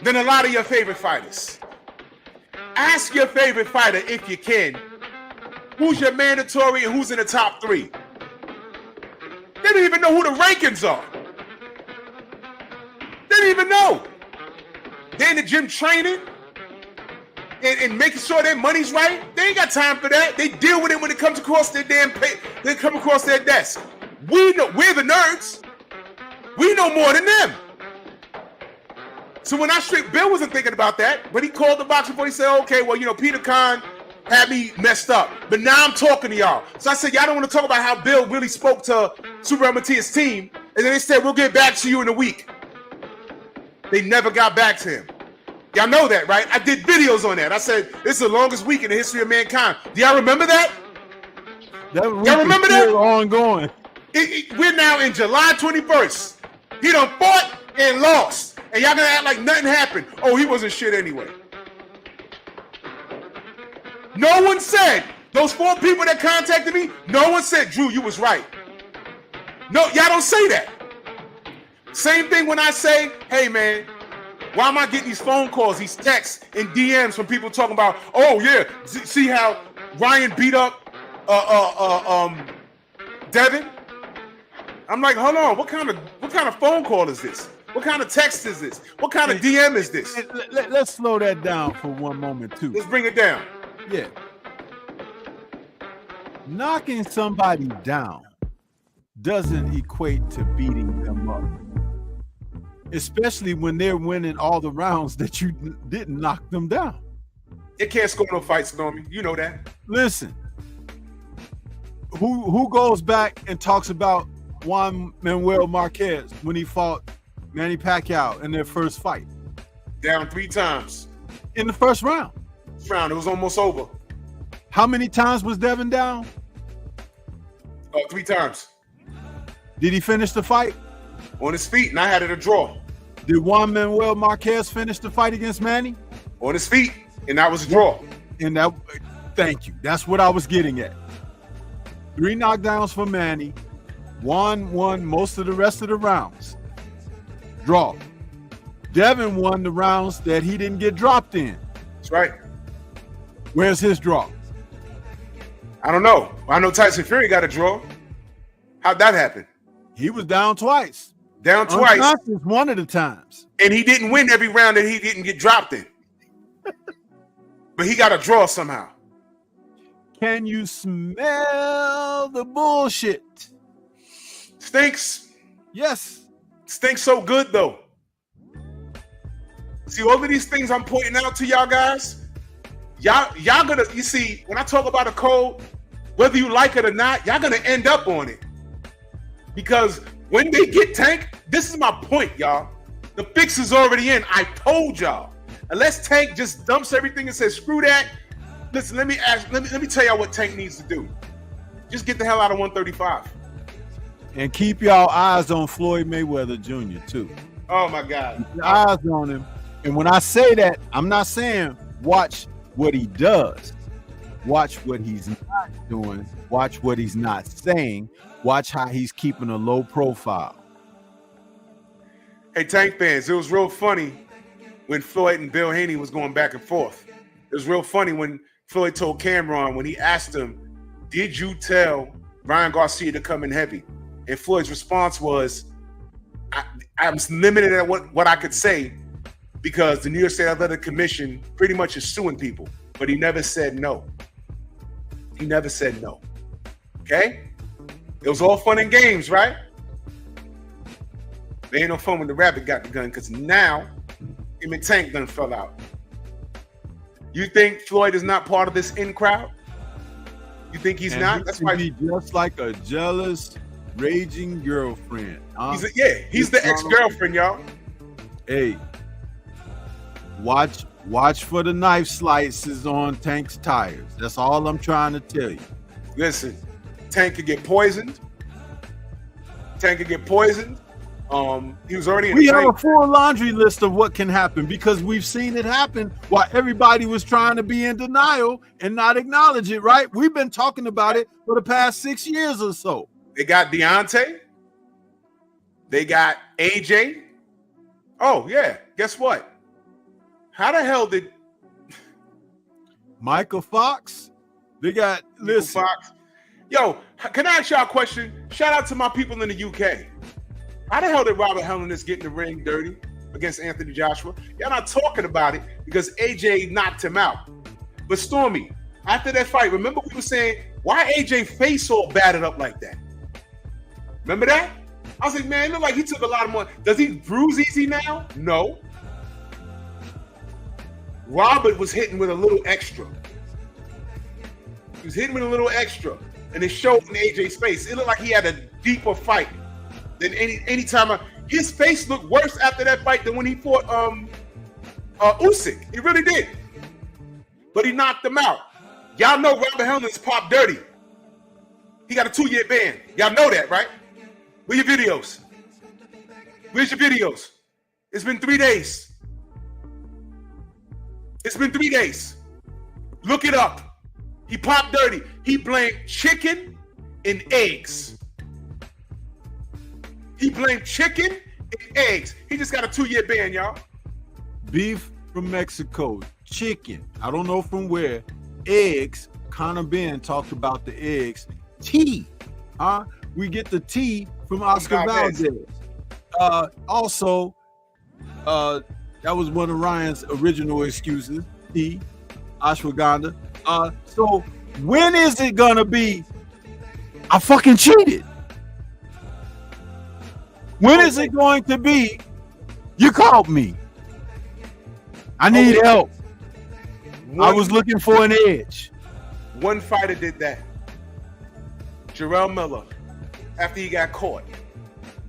than a lot of your favorite fighters. Ask your favorite fighter, if you can, who's your mandatory and who's in the top 3. They don't even know who the rankings are. They don't didn't even know. They're in the gym training and making sure their money's right. They ain't got time for that. They deal with it when it comes across their damn they come across their desk. We're the nerds. We know more than them. So when Bill wasn't thinking about that, but he called the boxing before. He said, okay, well, Peter Khan had me messed up, but now I'm talking to y'all. So I said, y'all don't want to talk about how Bill really spoke to Super Matias' team, and then they said, we'll get back to you in a week. They never got back to him. Y'all know that, right? I did videos on that. I said, this is the longest week in the history of mankind. Do y'all remember that? Y'all remember that? Ongoing. We're now in July 21st. He done fought and lost. And y'all gonna act like nothing happened. Oh, he wasn't shit anyway. No one said, those 4 people that contacted me, no one said, Drew, you was right. No, y'all don't say that. Same thing when I say, hey man, why am I getting these phone calls, these texts and DMs from people talking about, oh yeah, see how Ryan beat up Devin? I'm like, hold on, what kind of phone call is this? What kind of text is this? What kind of DM is this? Let's slow that down for one moment too. Let's bring it down. Yeah. Knocking somebody down doesn't equate to beating them up. Especially when they're winning all the rounds that you didn't knock them down. It can't score no fights, Stormy. You know that. Listen, who goes back and talks about Juan Manuel Marquez when he fought Manny Pacquiao in their first fight? Down 3 times. In the first round. It was almost over. How many times was Devin down? 3 times. Did he finish the fight? On his feet, and I had it a draw. Did Juan Manuel Marquez finish the fight against Manny? On his feet, and that was a draw. And that, thank you. That's what I was getting at. 3 knockdowns for Manny. Juan won most of the rest of the rounds. Draw. Devin won the rounds that he didn't get dropped in. That's right. Where's his draw? I don't know. I know Tyson Fury got a draw. How'd that happen? He was down twice. Down twice. One of the times. And he didn't win every round that he didn't get dropped in. But he got a draw somehow. Can you smell the bullshit? Stinks. Yes. Stinks so good though. See, all of these things I'm pointing out to y'all guys, y'all gonna, you see, when I talk about a code, whether you like it or not, y'all gonna end up on it. Because when they get Tank, this is my point, y'all. The fix is already in. I told y'all. Unless Tank just dumps everything and says, screw that. Listen, let me tell y'all what Tank needs to do. Just get the hell out of 135. And keep y'all eyes on Floyd Mayweather Jr. too. Oh my God. Keep your eyes on him. And when I say that, I'm not saying watch what he does. Watch what he's not doing. Watch what he's not saying. Watch how he's keeping a low profile. Hey, Tank fans, it was real funny when Floyd and Bill Haney was going back and forth. It was real funny when Floyd told Cameron, when he asked him, did you tell Ryan Garcia to come in heavy? And Floyd's response was, I'm limited at what I could say because the New York State Athletic Commission pretty much is suing people. But he never said no. He never said no. Okay? It was all fun and games, right? There ain't no fun when the rabbit got the gun because now him and Tank done fell out. You think Floyd is not part of this in crowd? You think he's not? That's why he's just like a jealous, raging girlfriend. He's the ex-girlfriend, y'all. Hey, watch for the knife slices on Tank's tires. That's all I'm trying to tell you. Listen, Tank could get poisoned. He was already in We have a full laundry list of what can happen because we've seen it happen while everybody was trying to be in denial and not acknowledge it, right? We've been talking about it for the past 6 years or so. They got Deontay. They got AJ. Oh, yeah. Guess what? How the hell did Michael Fox? They got listen. Fox. Yo, can I ask y'all a question? Shout out to my people in the UK. How the hell did Robert Helenius get in the ring dirty? against Anthony Joshua. Y'all not talking about it because AJ knocked him out. But Stormy, after that fight, remember we were saying, why AJ face all battered up like that? Remember that? I was like, man, it looked like he took a lot of money. Does he bruise easy now? No. Robert was hitting with a little extra. He was hitting with a little extra. And it showed in AJ's face. It looked like he had a deeper fight than any time. His face looked worse after that fight than when he fought Usyk. He really did. But he knocked him out. Y'all know Robert Helmond's popped dirty. He got a 2-year ban. Y'all know that, right? Where your videos? Where's your videos? It's been 3 days. It's been 3 days. Look it up. He popped dirty. He blamed chicken and eggs. He blamed chicken and eggs. He just got a 2-year ban, y'all. Beef from Mexico. Chicken. I don't know from where. Eggs. Conor Ben talked about the eggs. Tea. We get the tea from Oscar Valdez. Also, that was one of Ryan's original excuses. Tea. Ashwagandha. So when is it gonna be I fucking cheated? When is it going to be you caught me? I need help. I was looking for an edge. One fighter did that. Jarrell Miller, after he got caught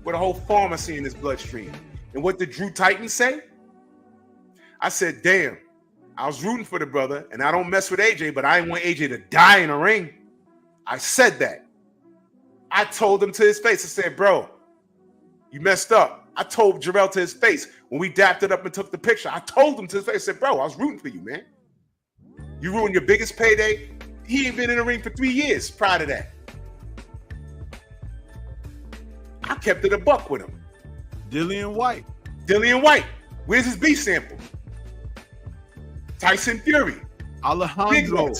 with a whole pharmacy in his bloodstream. And what did Drew Titan say? I said, damn, I was rooting for the brother, and I don't mess with AJ, but I didn't want AJ to die in a ring. I said that. I told him to his face. I said, bro, you messed up. I told Jarrell to his face when we dapped it up and took the picture. I told him to his face. I said, bro, I was rooting for you, man. You ruined your biggest payday. He ain't been in the ring for 3 years prior to that. I kept it a buck with him. Dillian White. Where's his beef sample? Tyson Fury. Alejandro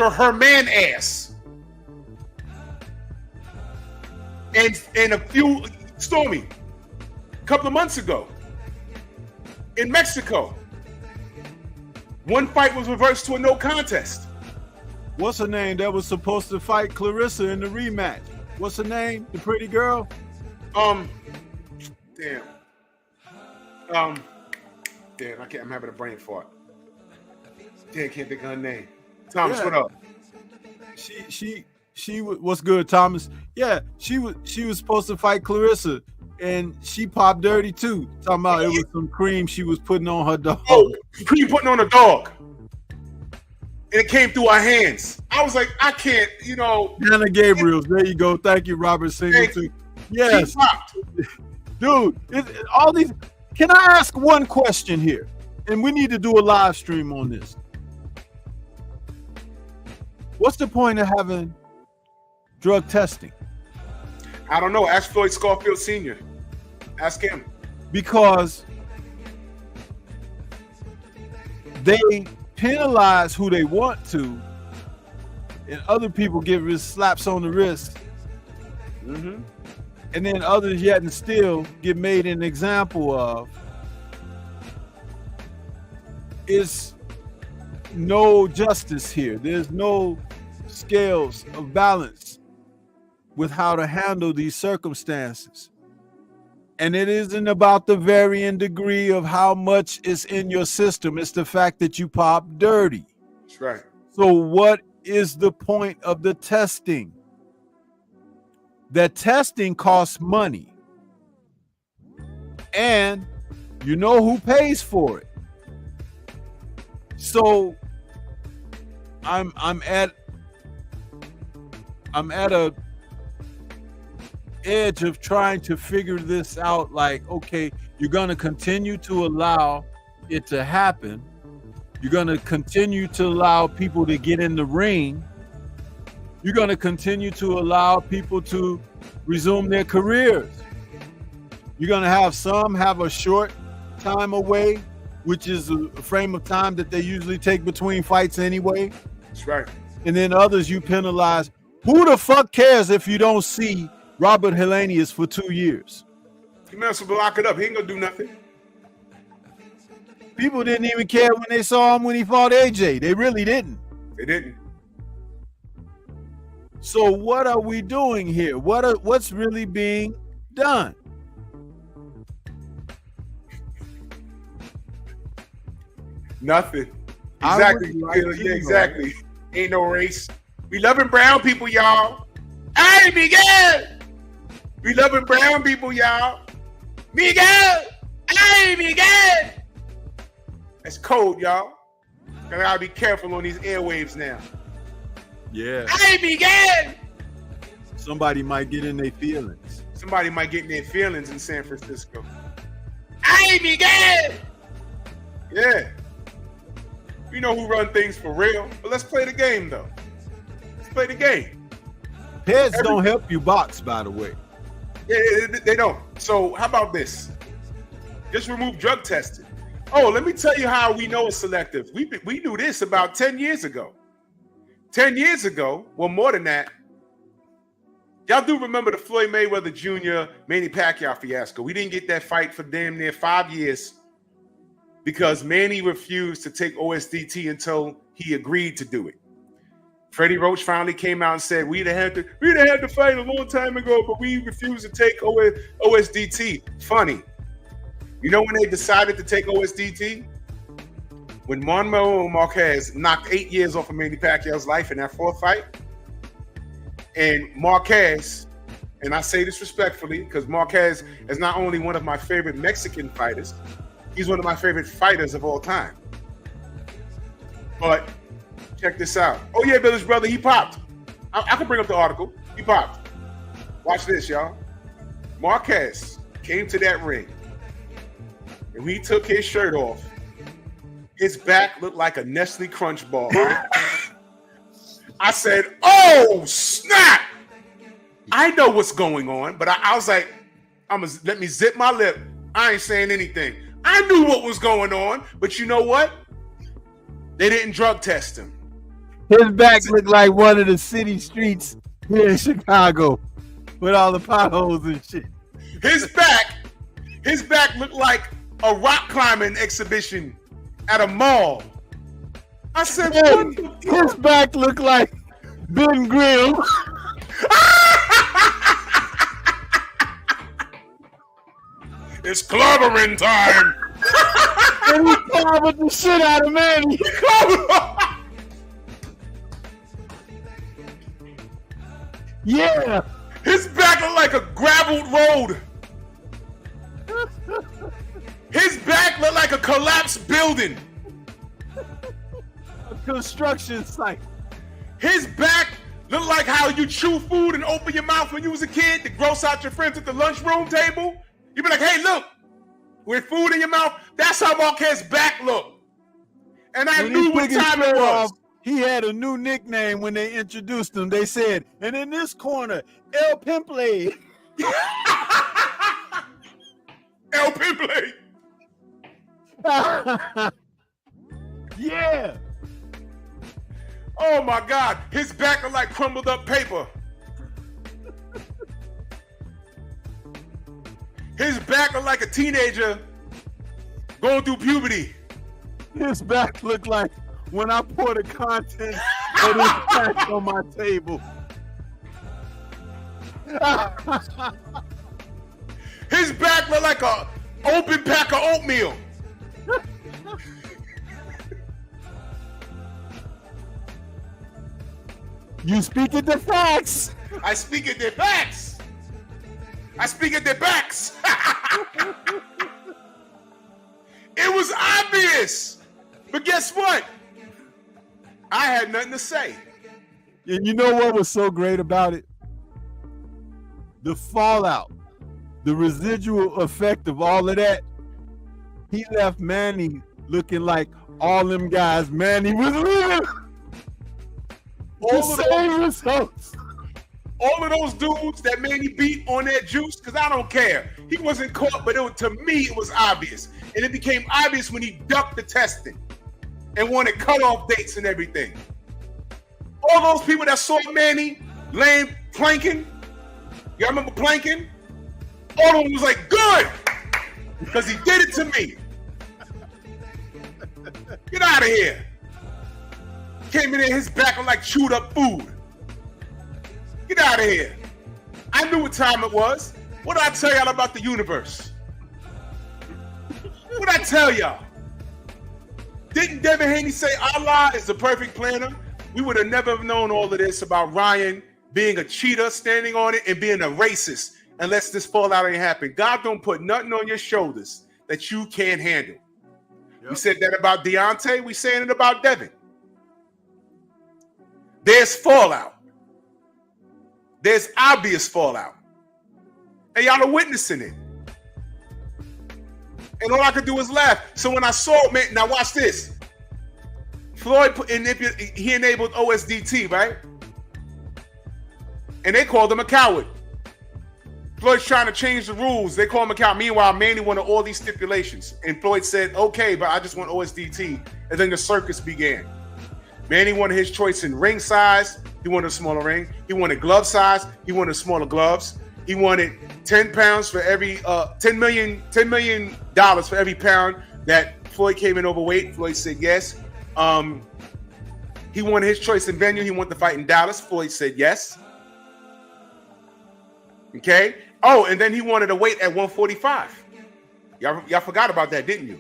Herman ass. And a few, Stormy, a couple of months ago in Mexico, one fight was reversed to a no contest. What's her name that was supposed to fight Clarissa in the rematch? What's her name? The pretty girl? Damn, I'm having a brain fart. Damn, can't think of her name. Thomas, what up? She what's good, Thomas? Yeah, she was supposed to fight Clarissa, and she popped dirty too. Talking about it was some cream she was putting on her dog. Oh, cream putting on a dog. And it came through our hands. I was like, I can't, Hannah Gabriels, there you go. Thank you, Robert Singleton. Yes. Dude, all these. Can I ask one question here? And we need to do a live stream on this. What's the point of having drug testing? I don't know. Ask Floyd Scarfield Sr. Ask him. Because they penalize who they want to, and other people get slaps on the wrist. Mm-hmm. And then others yet and still get made an example of. Is no justice here. There's no scales of balance with how to handle these circumstances. And it isn't about the varying degree of how much is in your system. It's the fact that you pop dirty. That's right. So what is the point of the testing? The testing costs money. And you know who pays for it. So I'm at a edge of trying to figure this out. Like, okay, you're going to continue to allow it to happen. You're going to continue to allow people to get in the ring. You're going to continue to allow people to resume their careers. You're going to have some have a short time away, which is a frame of time that they usually take between fights anyway. That's right. And then others you penalize. Who the fuck cares if you don't see Robert Helenius for 2 years? You might as well lock it up. He ain't gonna do nothing. People didn't even care when they saw him when he fought AJ. They really didn't. They didn't. So what are we doing here? What's really being done? Nothing. Exactly. Yeah, exactly. Ain't no race. We loving brown people, y'all. Hey, Miguel. We loving brown people, y'all. Miguel. Hey, Miguel. That's cold, y'all. Gotta be careful on these airwaves now. Yeah. Hey, Miguel. Somebody might get in their feelings. Somebody might get in their feelings in San Francisco. Hey, Miguel. Yeah. You know who run things for real. But let's play the game, though. Let's play the game. Pets don't help you box, by the way. Yeah, they don't. So how about this? Just remove drug testing. Oh, let me tell you how we know it's selective. We knew this about 10 years ago. 10 years ago, well, more than that. Y'all do remember the Floyd Mayweather Jr. Manny Pacquiao fiasco. We didn't get that fight for damn near 5 years because Manny refused to take OSDT until he agreed to do it. Freddie Roach finally came out and said, we'd have had to fight a long time ago, but we refused to take OSDT. Funny. You know when they decided to take OSDT? When Manuel Marquez knocked 8 years off of Manny Pacquiao's life in that fourth fight. And Marquez, and I say this respectfully, because Marquez is not only one of my favorite Mexican fighters, he's one of my favorite fighters of all time. But check this out. Oh yeah, Billy's brother, he popped. I can bring up the article. He popped. Watch this, y'all. Marquez came to that ring. And when he took his shirt off, his back looked like a Nestle Crunch bar. I said, oh, snap. I know what's going on, but I was like, let me zip my lip. I ain't saying anything. I knew what was going on, but you know what? They didn't drug test him. His back looked like one of the city streets here in Chicago with all the potholes and shit. His back looked like a rock climbing exhibition at a mall. I said, his back looked like Ben Grimm. It's clobbering time. And he clobbered the shit out of Manny. Yeah. His back looked like a graveled road. His back looked like a collapsed building. A construction site. His back looked like how you chew food and open your mouth when you was a kid to gross out your friends at the lunchroom table. You be like, hey, look, with food in your mouth, that's how Marquez's back looked. And I knew what time it was. He had a new nickname when they introduced him. They said, and in this corner, El Pimple. El Pimple. Yeah. Oh my God. His back looked like crumbled up paper. His back looked like a teenager going through puberty. His back looked like when I pour the content of this pack on my table. His back looked like a open pack of oatmeal. You speak at the facts. I speak at their backs. I speak at their backs. It was obvious. But guess what? I had nothing to say. And you know what was so great about it? The fallout, the residual effect of all of that. He left Manny looking like all them guys Manny was leaving. All of those dudes that Manny beat on that juice, because I don't care. He wasn't caught, but to me, it was obvious. And it became obvious when he ducked the testing and wanted cutoff dates and everything. All those people that saw Manny laying planking, y'all remember planking? All of them was like, good, because he did it to me. Get out of here. Came in there, his back was like chewed up food. Get out of here. I knew what time it was. What did I tell y'all about the universe? What did I tell y'all? Didn't Devin Haney say Allah is the perfect planner? We would have never known all of this about Ryan being a cheater, standing on it, and being a racist unless this fallout ain't happen. God don't put nothing on your shoulders that you can't handle. Yep. We said that about Deontay. We saying it about Devin. There's fallout. There's obvious fallout. And y'all are witnessing it. And all I could do was laugh. So when I saw it, man, now watch this. Floyd he enabled OSDT, right? And they called him a coward. Floyd's trying to change the rules. They call him a coward. Meanwhile, Manny wanted all these stipulations. And Floyd said, okay, but I just want OSDT. And then the circus began. Manny wanted his choice in ring size. He wanted a smaller ring. He wanted glove size. He wanted smaller gloves. He wanted 10 pounds for every $10 million for every pound that Floyd came in overweight. Floyd said yes. He wanted his choice in venue. He wanted to fight in Dallas. Floyd said yes. Okay. Oh, and then he wanted to weight at 145. Y'all forgot about that, didn't you?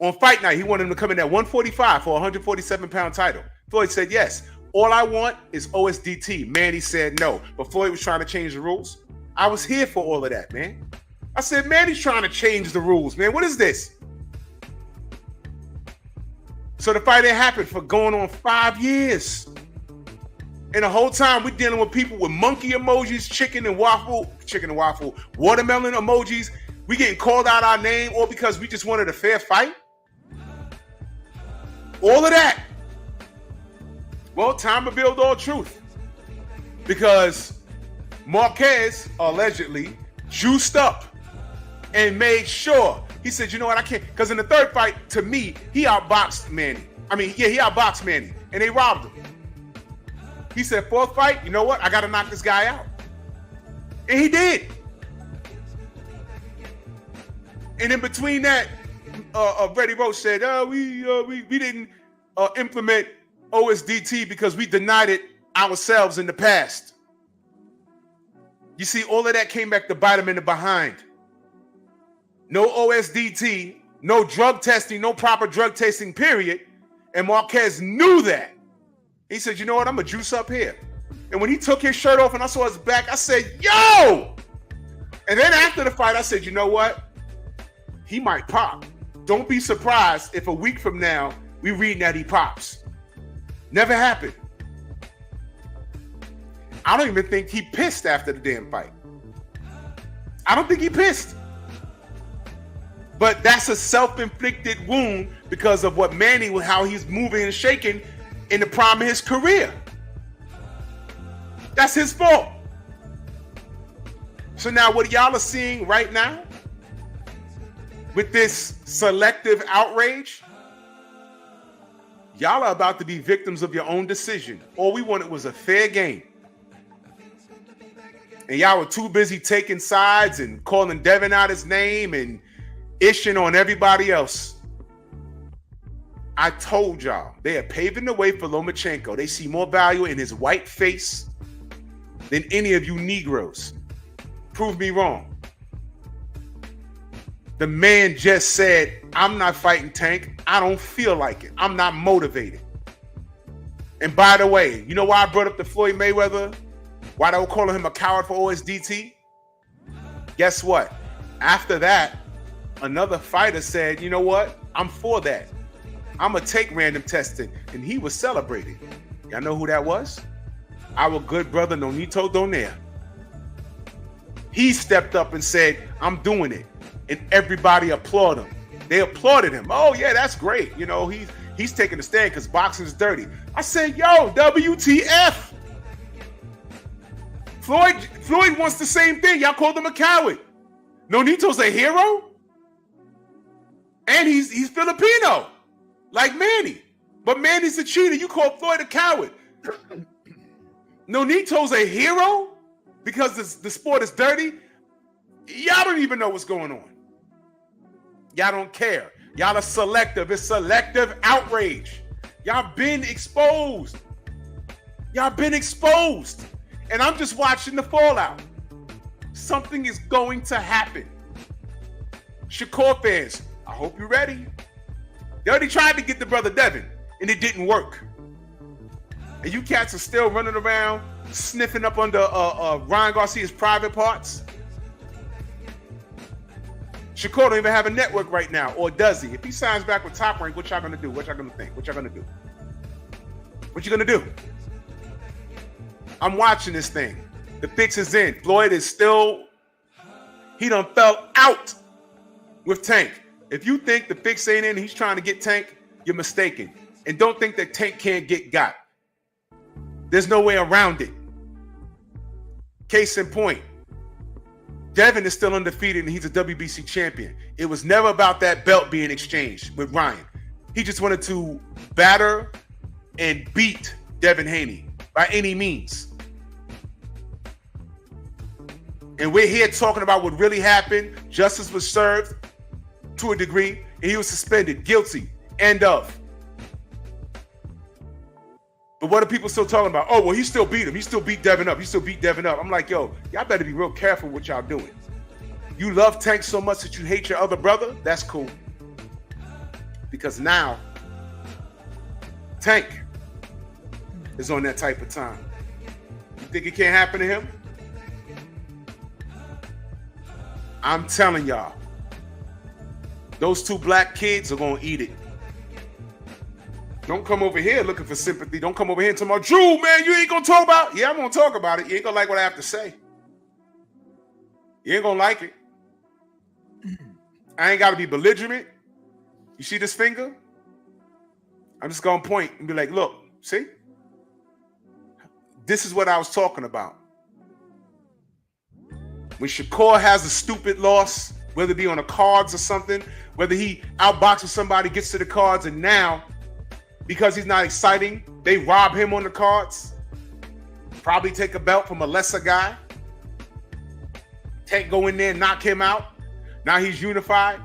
On fight night, he wanted him to come in at 145 for a 147-pound title. Floyd said yes. All I want is OSDT. Manny said no. But Floyd was trying to change the rules. I was here for all of that, man. I said, Manny's trying to change the rules, man. What is this? So the fight didn't happen for going on 5 years. And the whole time we're dealing with people with monkey emojis, chicken and waffle, watermelon emojis. We getting called out our name all because we just wanted a fair fight. All of that. Well, time to build all truth. Because Marquez allegedly juiced up and made sure. He said, you know what, I can't. Because in the third fight, to me, he outboxed Manny. He outboxed Manny. And they robbed him. He said, fourth fight, you know what? I got to knock this guy out. And he did. And in between that, Freddy Roach said, we didn't implement OSDT because we denied it ourselves in the past. You see, all of that came back to bite him in the behind. No OSDT, no drug testing, no proper drug testing, period. And Marquez knew that. He said, you know what? I'm going to juice up here. And when he took his shirt off and I saw his back, I said, yo! And then after the fight, I said, you know what? He might pop. Don't be surprised if a week from now, we read that he pops. Never happened. I don't even think he pissed after the damn fight. I don't think he pissed. But that's a self-inflicted wound because of what Manny, how he's moving and shaking in the prime of his career. That's his fault. So now what y'all are seeing right now with this selective outrage, y'all are about to be victims of your own decision. All we wanted was a fair game. And y'all were too busy taking sides and calling Devin out his name and ishing on everybody else. I told y'all, they are paving the way for Lomachenko. They see more value in his white face than any of you Negroes. Prove me wrong. The man just said, I'm not fighting Tank. I don't feel like it. I'm not motivated. And by the way, you know why I brought up the Floyd Mayweather? Why they were calling him a coward for OSDT? Guess what? After that, another fighter said, you know what? I'm for that. I'm going to take random testing. And he was celebrating. Y'all know who that was? Our good brother, Nonito Donaire. He stepped up and said, I'm doing it. And everybody applauded him. They applauded him. Oh, yeah, that's great. You know, he's taking a stand because boxing is dirty. I said, yo, WTF? Floyd wants the same thing. Y'all called him a coward. Nonito's a hero? And he's Filipino. Like Manny. But Manny's a cheater. You call Floyd a coward. Nonito's a hero because the sport is dirty. Y'all don't even know what's going on. Y'all don't care. Y'all are selective. It's selective outrage. Y'all been exposed. Y'all been exposed. And I'm just watching the fallout. Something is going to happen. Shakur fans, I hope you're ready. They already tried to get the brother Devin, and it didn't work. And you cats are still running around, sniffing up under Ryan Garcia's private parts. Shakur don't even have a network right now, or does he? If he signs back with Top Rank, what y'all gonna do? What y'all gonna think? What y'all gonna do? What you gonna do? I'm watching this thing. The fix is in. Floyd is still, he done fell out with Tank. If you think the fix ain't in, he's trying to get Tank, you're mistaken. And don't think that Tank can't get got. There's no way around it. Case in point, Devin is still undefeated and he's a WBC champion. It was never about that belt being exchanged with Ryan. He just wanted to batter and beat Devin Haney by any means. And we're here talking about what really happened. Justice was served to a degree, and he was suspended, guilty, end of. But what are people still talking about? Oh, well, he still beat him. He still beat Devin up. He still beat Devin up. I'm like, yo, y'all better be real careful what y'all doing. You love Tank so much that you hate your other brother? That's cool. Because now, Tank is on that type of time. You think it can't happen to him? I'm telling y'all, those two black kids are going to eat it. Don't come over here looking for sympathy. Don't come over here and tell me, Drew, man, you ain't going to talk about it. Yeah, I'm going to talk about it. You ain't going to like what I have to say. You ain't going to like it. I ain't got to be belligerent. You see this finger? I'm just going to point and be like, look, see? This is what I was talking about. When Shakur has a stupid loss, whether it be on the cards or something, whether he outboxes somebody, gets to the cards, and now, because he's not exciting, they rob him on the cards, probably take a belt from a lesser guy, Tank go in there and knock him out. Now he's unified,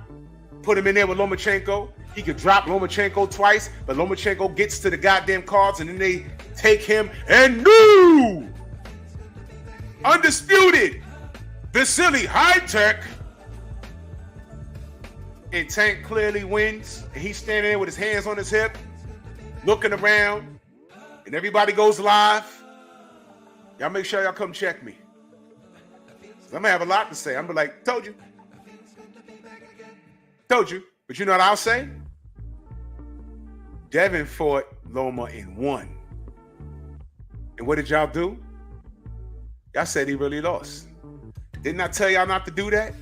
put him in there with Lomachenko. He could drop Lomachenko twice, but Lomachenko gets to the goddamn cards, and then they take him and new, undisputed, Vasily High-Tech. And Tank clearly wins, and he's standing there with his hands on his hip, looking around, and everybody goes live. Y'all make sure y'all come check me. I'm gonna have a lot to say. I'm gonna be like, told you. Told you. But you know what I'll say? Devin fought Loma and won. And what did y'all do? Y'all said he really lost. Didn't I tell y'all not to do that?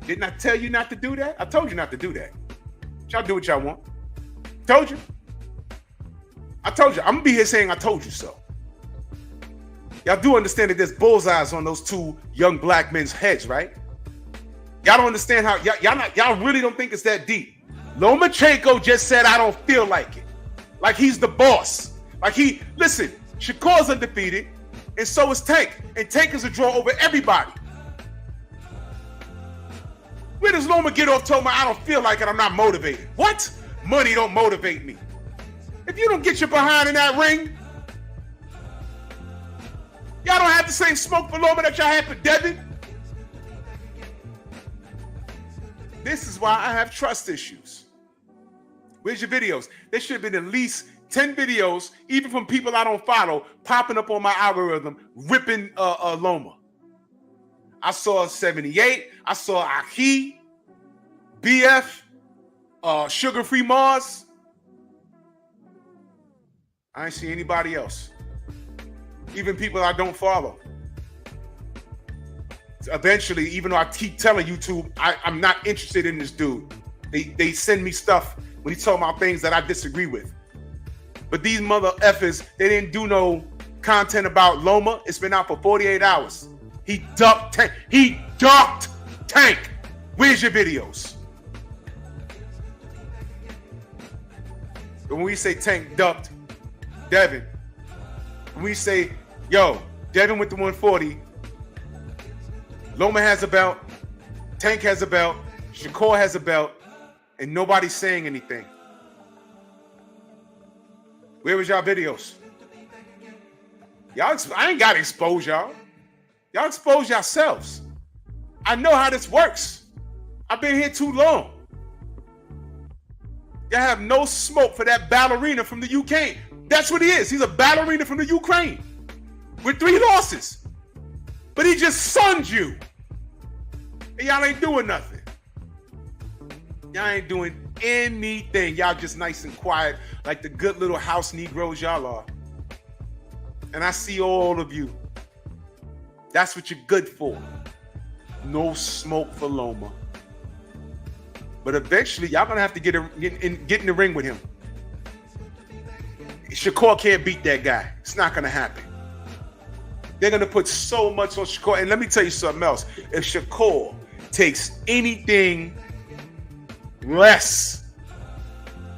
Didn't I tell you not to do that? I told you not to do that. Y'all do what y'all want. Told you. I told you. I'm gonna be here saying I told you so. Y'all do understand that there's bullseyes on those two young black men's heads, right? Y'all don't understand how y'all really don't think it's that deep. Lomachenko just said I don't feel like it. Like he's the boss. Like listen, Shakur's undefeated, and so is Tank. And Tank is a draw over everybody. Where does Loma get off talking about I don't feel like it, I'm not motivated? What? Money don't motivate me. If you don't get your behind in that ring, y'all don't have the same smoke for Loma that y'all had for Devin. This is why I have trust issues. Where's your videos? There should have been at least 10 videos, even from people I don't follow, popping up on my algorithm, ripping Loma. I saw 78. I saw Aki, BF, Sugar Free Mars. I ain't see anybody else. Even people I don't follow. Eventually, even though I keep telling YouTube, I'm not interested in this dude. They send me stuff when he's talking about things that I disagree with. But these mother effers, they didn't do no content about Loma. It's been out for 48 hours. He ducked Tank. He ducked Tank. Where's your videos? But when we say Tank ducked Devin, when we say, yo, Devin with the 140, Loma has a belt, Tank has a belt. Shakur has a belt. And nobody's saying anything. Where was y'all videos? I ain't got to expose y'all. Y'all expose yourselves. I know how this works. I've been here too long. Y'all have no smoke for that ballerina from the UK. That's what he is. He's a ballerina from the Ukraine with 3 losses. But he just sunned you. And y'all ain't doing nothing. Y'all ain't doing anything. Y'all just nice and quiet like the good little house Negroes y'all are. And I see all of you. That's what you're good for. No smoke for Loma. But eventually, y'all gonna have to get in the ring with him. Shakur can't beat that guy. It's not gonna happen. They're gonna put so much on Shakur. And let me tell you something else. If Shakur takes anything less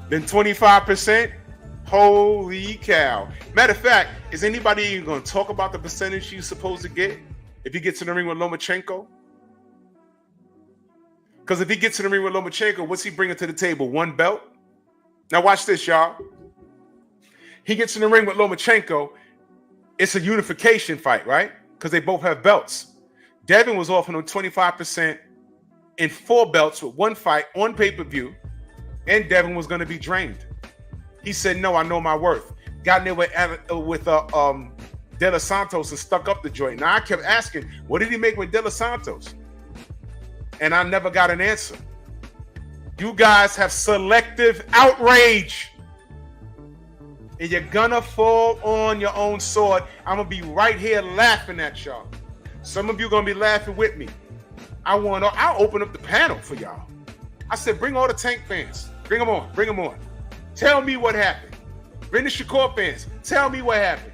than 25%, holy cow. Matter of fact, is anybody even gonna talk about the percentage you're supposed to get if he gets in the ring with Lomachenko? Because if he gets in the ring with Lomachenko, what's he bringing to the table? 1 belt? Now watch this, y'all. He gets in the ring with Lomachenko. It's a unification fight, right? Because they both have belts. Devin was offering him 25% in 4 belts with 1 fight on pay-per-view, and Devin was going to be drained. He said, no, I know my worth. Got in there with De Los Santos and stuck up the joint. Now, I kept asking, what did he make with De Los Santos? And I never got an answer. You guys have selective outrage. And you're gonna fall on your own sword. I'm gonna be right here laughing at y'all. Some of you gonna be laughing with me. I'll open up the panel for y'all. I said, bring all the Tank fans. Bring them on, bring them on. Tell me what happened. Bring the Shakur fans. Tell me what happened.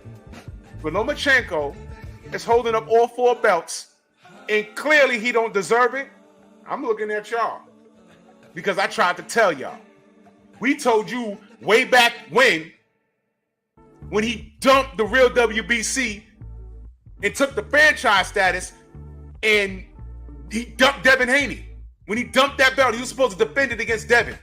But Lomachenko is holding up all 4 belts, and clearly he don't deserve it. I'm looking at y'all because I tried to tell y'all. We told you way back when he dumped the real WBC and took the franchise status, and he dumped Devin Haney. When he dumped that belt, he was supposed to defend it against Devin.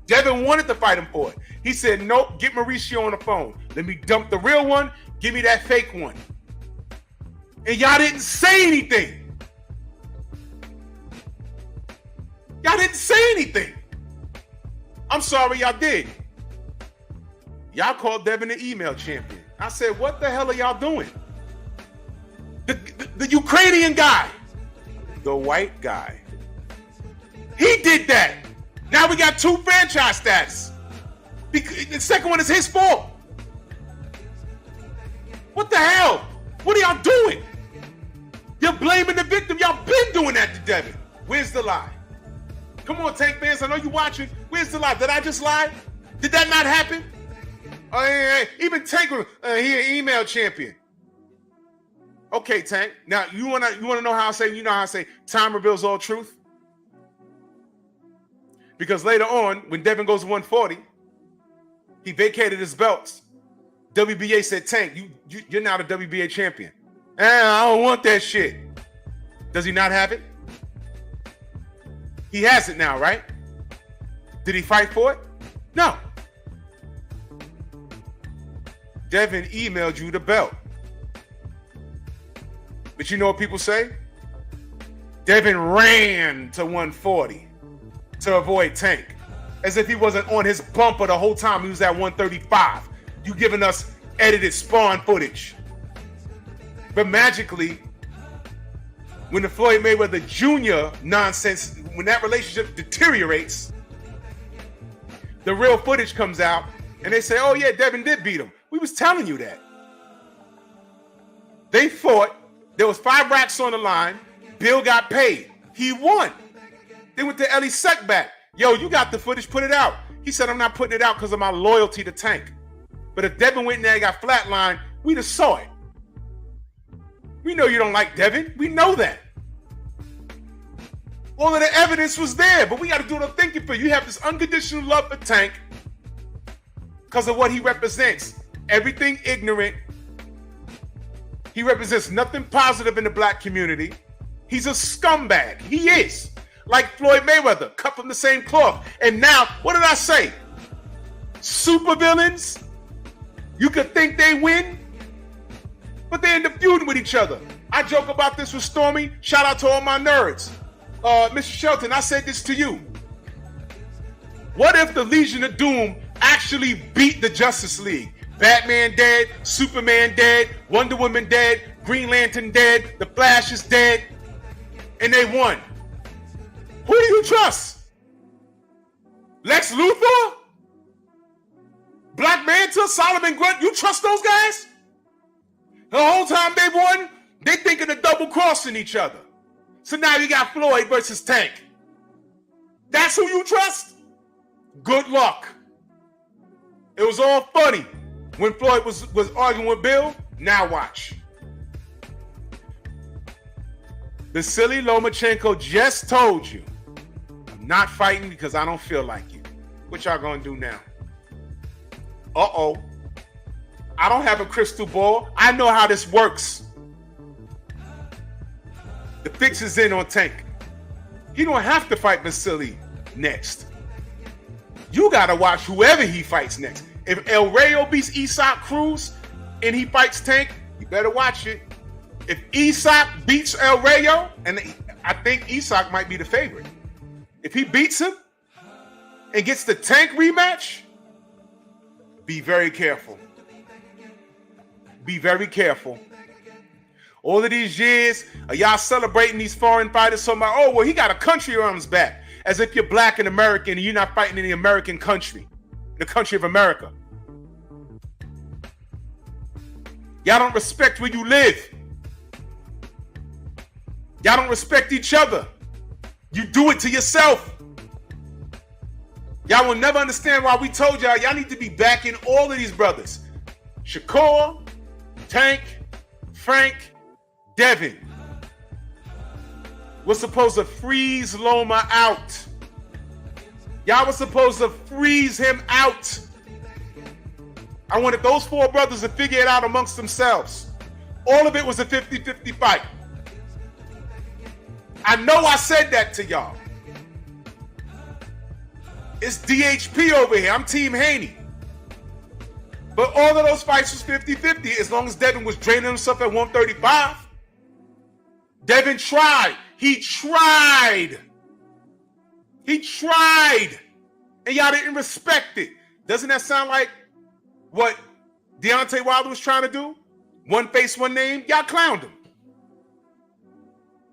Devin wanted to fight him for it. He said, nope, get Mauricio on the phone. Let me dump the real one. Give me that fake one. And y'all didn't say anything. Y'all didn't say anything. I'm sorry y'all did. Y'all called Devin the email champion. I said, what the hell are y'all doing? The Ukrainian guy, the white guy, he did that. Now we got 2 franchise stats. The second one is his fault. What the hell? What are y'all doing? You're blaming the victim. Y'all been doing that to Devin. Where's the lie? Come on, Tank fans. I know you're watching. Where's the lie? Did I just lie? Did that not happen? Hey. Even Tank, he an email champion. Okay, Tank. Now you wanna know how I say? You know how I say time reveals all truth. Because later on, when Devin goes to 140, he vacated his belts. WBA said, Tank, you're now the WBA champion. I don't want that shit. Does he not have it? He has it now, right? Did he fight for it? No. Devin emailed you the belt. But you know what people say? Devin ran to 140 to avoid Tank. As if he wasn't on his bumper the whole time he was at 135. You giving us edited spawn footage. But magically, when the Floyd Mayweather Jr. nonsense, when that relationship deteriorates, the real footage comes out and they say, oh yeah, Devin did beat him. We was telling you that. They fought. There was 5 racks on the line. Bill got paid. He won. They went to Ellie Sec back. Yo, you got the footage, put it out. He said, I'm not putting it out because of my loyalty to Tank. But if Devin went in there and got flatlined, we just saw it. We know you don't like Devin. We know that. All of the evidence was there, but we got to do the thinking for you. You have this unconditional love for Tank because of what he represents. Everything ignorant. He represents nothing positive in the black community. He's a scumbag. He is. like Floyd Mayweather, cut from the same cloth. And now, what did I say? Supervillains? You could think they win, but they end up feuding with each other. I joke about this with Stormy. Shout out to all my nerds. Mr. Shelton, I said this to you. What if the Legion of Doom actually beat the Justice League? Batman dead, Superman dead, Wonder Woman dead, Green Lantern dead, The Flash is dead, and they won. Who do you trust? Lex Luthor? Black Manta, Solomon Grunt? You trust those guys? The whole time they won, they thinking of double crossing each other. So now you got Floyd versus Tank. That's who you trust? Good luck. It was all funny when Floyd was arguing with Bill. Now watch. The silly Lomachenko just told you, I'm not fighting because I don't feel like it. What y'all gonna do now? Uh-oh. I don't have a crystal ball. I know how this works. The fix is in on Tank. He don't have to fight Vasily next. You gotta watch whoever he fights next. If El Rayo beats Isak Cruz and he fights Tank, you better watch it. If Isak beats El Rayo, and I think Isak might be the favorite. If he beats him and gets the Tank rematch, be very careful. Be very careful. All of these years, are y'all celebrating these foreign fighters? So oh, well, he got a country on his back. As if you're black and American and you're not fighting in the American country, the country of America. Y'all don't respect where you live. Y'all don't respect each other. You do it to yourself. Y'all will never understand why we told y'all need to be backing all of these brothers. Shakur, Tank, Frank, Devin. We're supposed to freeze Loma out. Y'all were supposed to freeze him out. I wanted those four brothers to figure it out amongst themselves. All of it was a 50-50 fight. I know I said that to y'all. It's DHP over here. I'm Team Haney. But all of those fights was 50-50 as long as Devin was draining himself at 135. Devin tried. He tried. He tried. And y'all didn't respect it. Doesn't that sound like what Deontay Wilder was trying to do? One face, one name. Y'all clowned him.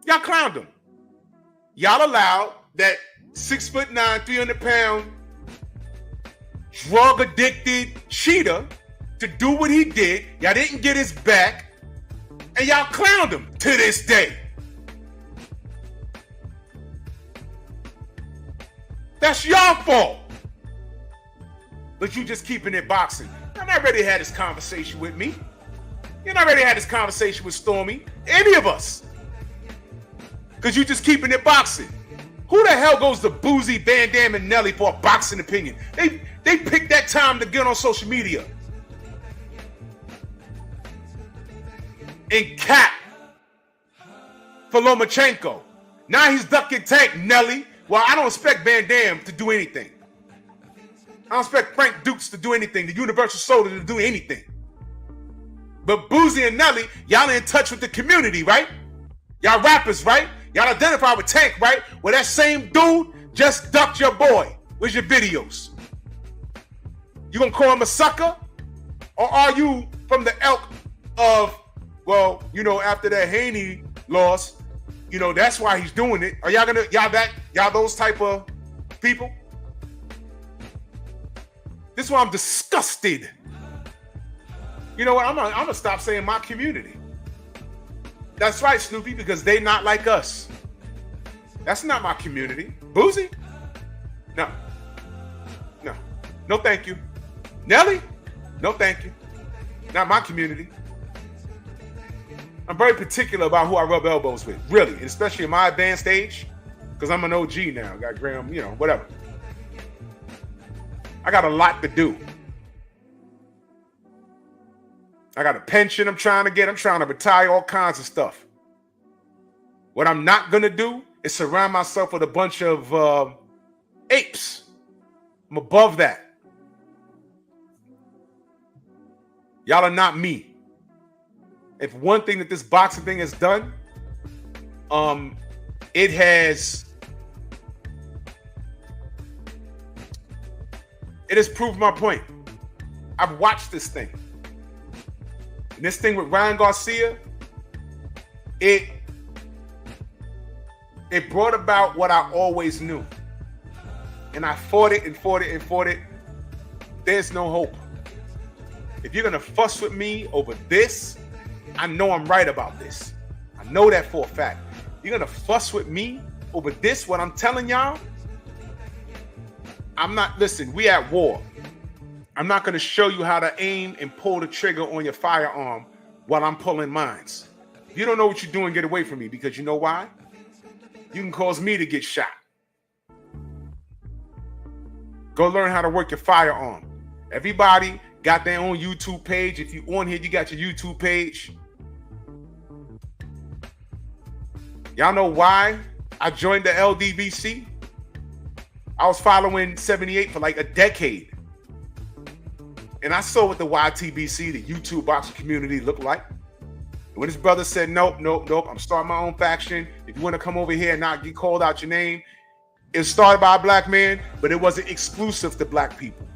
Y'all clowned him. Y'all allowed that 6'9", 300-pound, drug-addicted cheater to do what he did. Y'all didn't get his back. And y'all clowned him to this day. That's your fault. But you just keeping it boxing. You're not ready to have this conversation with me. You're not ready to have this conversation with Stormy. Any of us. Because you just keeping it boxing. Who the hell goes to Boozy, Van Damme, and Nelly for a boxing opinion? They picked that time to get on social media. And cap for Lomachenko. Now he's ducking Tank, Nelly. Well, I don't expect Van Damme to do anything. I don't expect Frank Dukes to do anything, the Universal Soldier to do anything. But Boozy and Nelly, y'all in touch with the community, right? Y'all rappers, right? Y'all identify with Tank, right? Well, that same dude just ducked your boy. Where's your videos? You gonna call him a sucker? Or are you from the ilk of, well, you know, after that Haney loss, you know, that's why he's doing it. Are y'all those type of people? This is why I'm disgusted. You know what? I'm gonna stop saying my community. That's right, Snoopy, because they not like us. That's not my community. Boozy? No. No, thank you. Nelly? No, thank you. Not my community. I'm very particular about who I rub elbows with, really, and especially in my advanced age, because I'm an OG now. Got Graham, you know, whatever. I got a lot to do. I got a pension I'm trying to get. I'm trying to retire, all kinds of stuff. What I'm not going to do is surround myself with a bunch of apes. I'm above that. Y'all are not me. If one thing that this boxing thing has done, it has proved my point. I've watched this thing. And this thing with Ryan Garcia, it brought about what I always knew. And I fought it and fought it and fought it. There's no hope. If you're going to fuss with me over this, I know I'm right about this. I know that for a fact. You're going to fuss with me over this, what I'm telling y'all? I'm not, listen, we at war. I'm not going to show you how to aim and pull the trigger on your firearm while I'm pulling mines. If you don't know what you're doing, get away from me, because you know why? You can cause me to get shot. Go learn how to work your firearm. Everybody got their own YouTube page. If you on here, you got your YouTube page. Y'all know why I joined the LDBC? I was following 78 for like a decade. And I saw what the YTBC, the YouTube boxing community, looked like. When his brother said, nope, I'm starting my own faction. If you want to come over here and not get called out your name. It was started by a black man, but it wasn't exclusive to black people.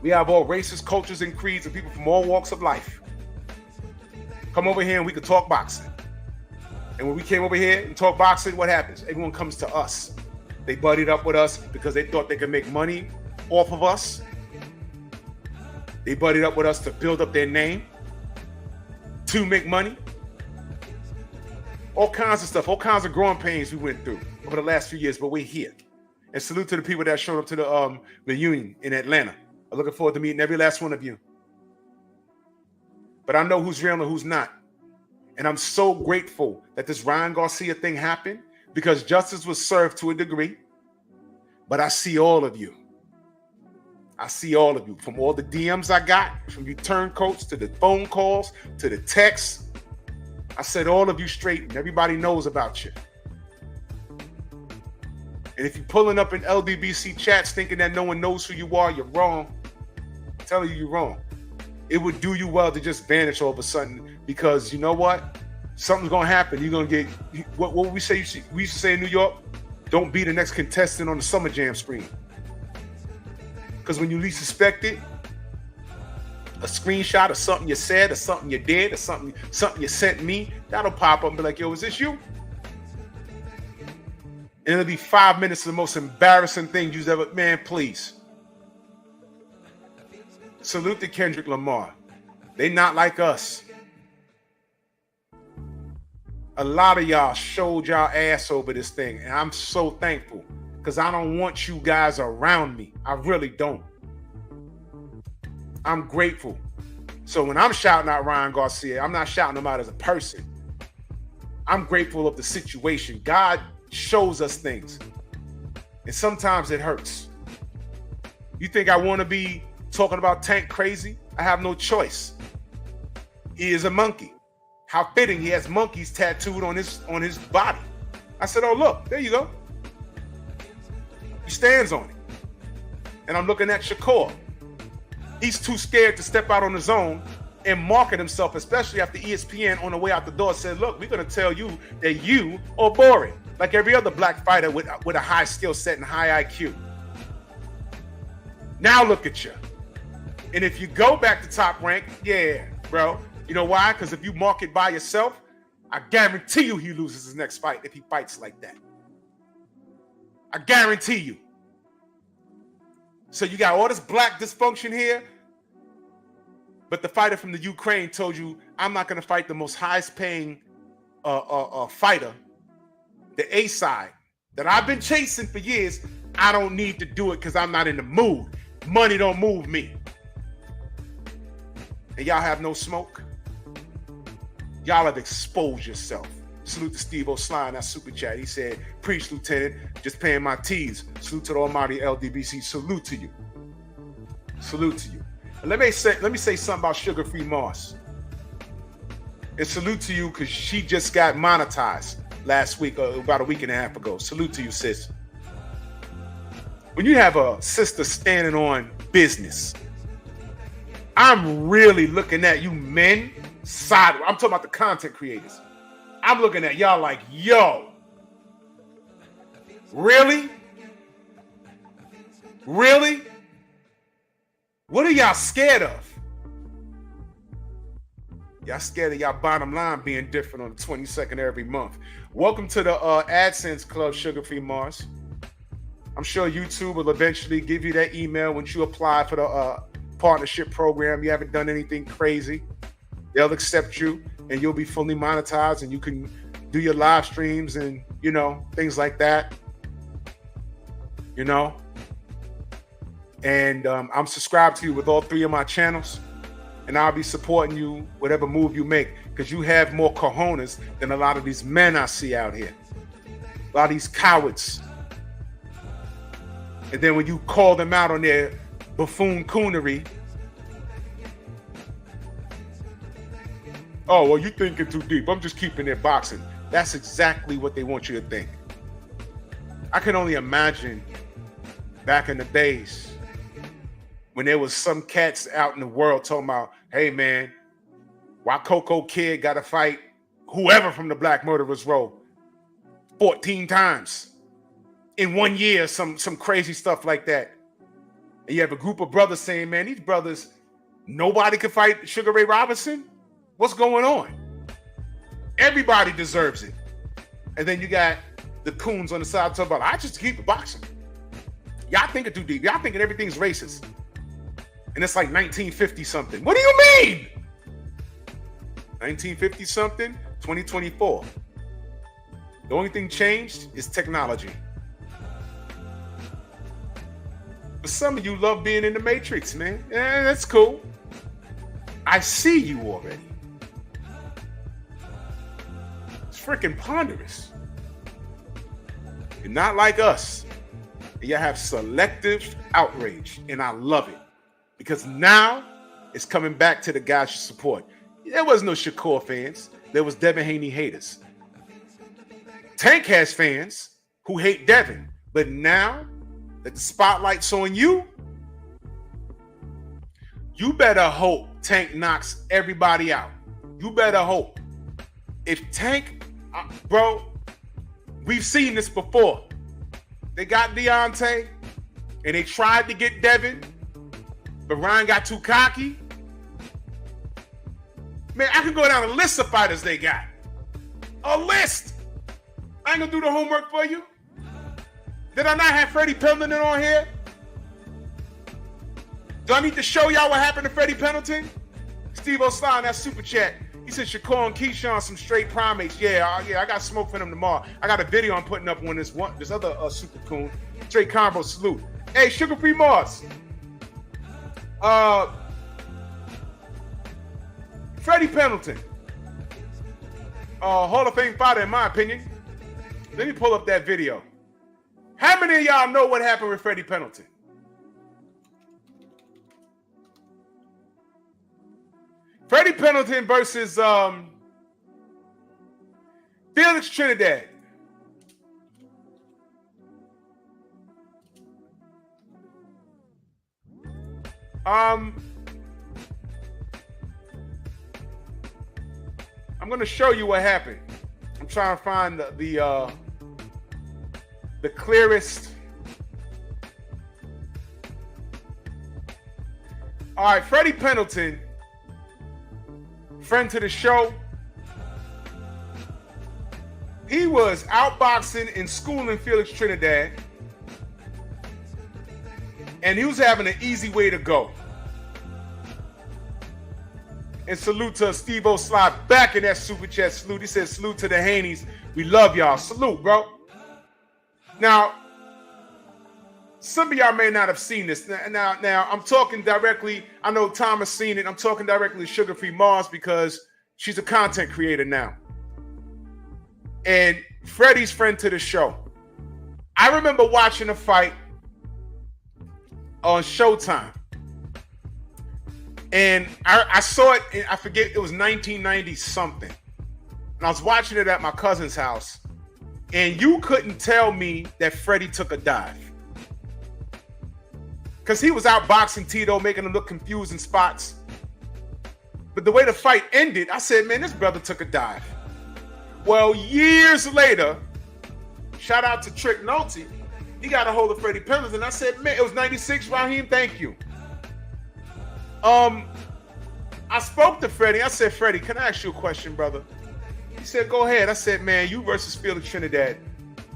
We have all races, cultures, and creeds, and people from all walks of life. Come over here and we could talk boxing. And when we came over here and talk boxing, what happens? Everyone comes to us. They buddied up with us because they thought they could make money off of us. They buddied up with us to build up their name, to make money. All kinds of stuff, all kinds of growing pains we went through over the last few years, but we're here. And salute to the people that showed up to the union in Atlanta. I'm looking forward to meeting every last one of you. But I know who's real and who's not. And I'm so grateful that this Ryan Garcia thing happened, because justice was served to a degree. But I see all of you. I see all of you, from all the DMs I got, from you turncoats to the phone calls to the texts. I said all of you straight, and everybody knows about you. And if you're pulling up in LDBC chats thinking that no one knows who you are, you're wrong. I'm telling you, you're wrong. It would do you well to just vanish all of a sudden, because you know what? Something's going to happen. You're going to get, what we say, we used to say in New York, don't be the next contestant on the Summer Jam screen. Because when you least suspect it, a screenshot of something you said, or something you did, or something you sent me, that'll pop up and be like, yo, is this you? And it'll be 5 minutes of the most embarrassing thing you've ever, man, please. Salute to Kendrick Lamar. They not like us. A lot of y'all showed y'all ass over this thing, and I'm so thankful, because I don't want you guys around me. I really don't. I'm grateful. So when I'm shouting out Ryan Garcia, I'm not shouting him out as a person. I'm grateful of the situation. God shows us things, and sometimes it hurts. You think I want to be talking about Tank crazy? I have no choice. He is a monkey. How fitting, he has monkeys tattooed on his body. I said, oh, look, there you go. He stands on it. And I'm looking at Shakur. He's too scared to step out on his own and market himself, especially after ESPN on the way out the door said, look, we're going to tell you that you are boring, like every other black fighter with a high skill set and high IQ. Now look at you. And if you go back to Top Rank, yeah, bro. You know why? Because if you market by yourself, I guarantee you he loses his next fight if he fights like that. I guarantee you. So you got all this black dysfunction here, but the fighter from the Ukraine told you, I'm not going to fight the most highest paying fighter, the A side, that I've been chasing for years. I don't need to do it because I'm not in the mood. Money don't move me. And y'all have no smoke. Y'all have exposed yourself. Salute to Steve O'Sline, that super chat. He said, preach, Lieutenant, just paying my T's. Salute to the almighty LDBC. Salute to you. Salute to you. And let me say something about Sugar Free Moss. And salute to you, because she just got monetized. last week, about a week and a half ago. Salute to you, sis. When you have a sister standing on business, I'm really looking at you men sideways. I'm talking about the content creators. I'm looking at y'all like, yo, really? Really? What are y'all scared of? Y'all scared of y'all bottom line being different on the 22nd of every month. Welcome to the AdSense Club, Sugar Free Mars. I'm sure YouTube will eventually give you that email once you apply for the partnership program. You haven't done anything crazy. They'll accept you and you'll be fully monetized and you can do your live streams and, you know, things like that. You know? And I'm subscribed to you with all 3 of my channels. And I'll be supporting you, whatever move you make, because you have more cojones than a lot of these men I see out here. A lot of these cowards. And then when you call them out on their buffoon coonery, oh, well, you're thinking too deep. I'm just keeping it boxing. That's exactly what they want you to think. I can only imagine back in the days when there was some cats out in the world talking about, hey, man, why Coco Kid got to fight whoever from the Black Murderers Row 14 times in 1 year, some crazy stuff like that. And you have a group of brothers saying, man, these brothers, nobody can fight Sugar Ray Robinson? What's going on? Everybody deserves it. And then you got the coons on the side talking about, I just keep it boxing. Y'all thinking too deep. Y'all thinking everything's racist. And it's like 1950 something. What do you mean? 1950 something, 2024. The only thing changed is technology. But some of you love being in the Matrix, man. Yeah, that's cool. I see you already. It's freaking ponderous. You're not like us. You have selective outrage, and I love it. Because now it's coming back to the guys you support. There was no Shakur fans. There was Devin Haney haters. Tank has fans who hate Devin. But now that the spotlight's on you, you better hope Tank knocks everybody out. You better hope. If Tank, bro, we've seen this before. They got Deontay, and they tried to get Devin, but Ryan got too cocky. Man, I can go down a list of fighters they got. A list. I ain't gonna do the homework for you. Did I not have Freddy Pendleton on here? Do I need to show y'all what happened to Freddy Pendleton? Steve O'Sline, that super chat. He said Shakur and Keyshawn some straight primates. Yeah, I got smoke for them tomorrow. I got a video I'm putting up on this other super coon. Straight combo salute. Hey, Sugar Free Mars. Freddy Pendleton. Hall of Fame fighter, in my opinion. Let me pull up that video. How many of y'all know what happened with Freddy Pendleton? Freddy Pendleton versus Felix Trinidad. I'm going to show you what happened. I'm trying to find the clearest. All right, Freddy Pendleton, friend to the show. He was outboxing and schooling Felix Trinidad, and he was having an easy way to go. And salute to Steve O'Slide back in that super chat. Salute. He says, salute to the Haneys. We love y'all. Salute, bro. Now, some of y'all may not have seen this. Now, I'm talking directly. I know Tom has seen it. I'm talking directly to Sugar Free Mars because she's a content creator now. And Freddie's friend to the show. I remember watching a fight on Showtime. And I saw it, I forget, it was 1990 something. And I was watching it at my cousin's house. and you couldn't tell me that Freddy took a dive. Because he was out boxing Tito, making him look confused in spots. But the way the fight ended, I said, man, this brother took a dive. Well, years later, shout out to Trick Nolte, he got a hold of Freddy Pendleton. I said, man, it was 96, Raheem, thank you. I spoke to Freddie. I said, Freddie, can I ask you a question, brother? He said, go ahead. I said, man, you versus Felix Trinidad.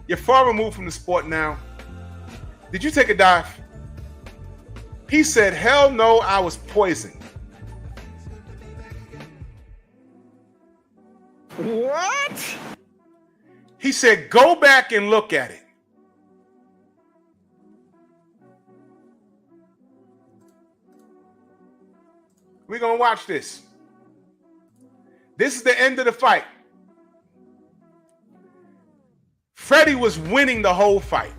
You're far removed from the sport now. Did you take a dive? He said, hell no, I was poisoned. What? He said, go back and look at it. We're going to watch this. This is the end of the fight. Freddie was winning the whole fight.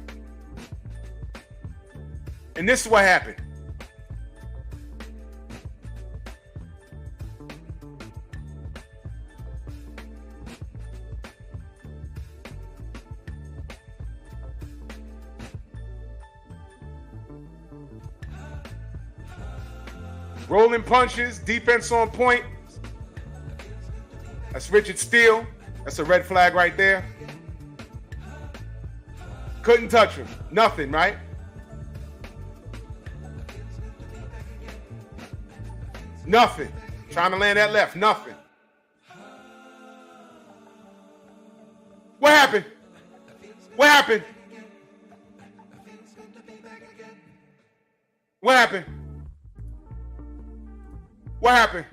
And this is what happened. Rolling punches, defense on point. That's Richard Steele. That's a red flag right there. Couldn't touch him. Nothing, right? Nothing. Trying to land that left. Nothing. What happened? What happened? What happened? What happened?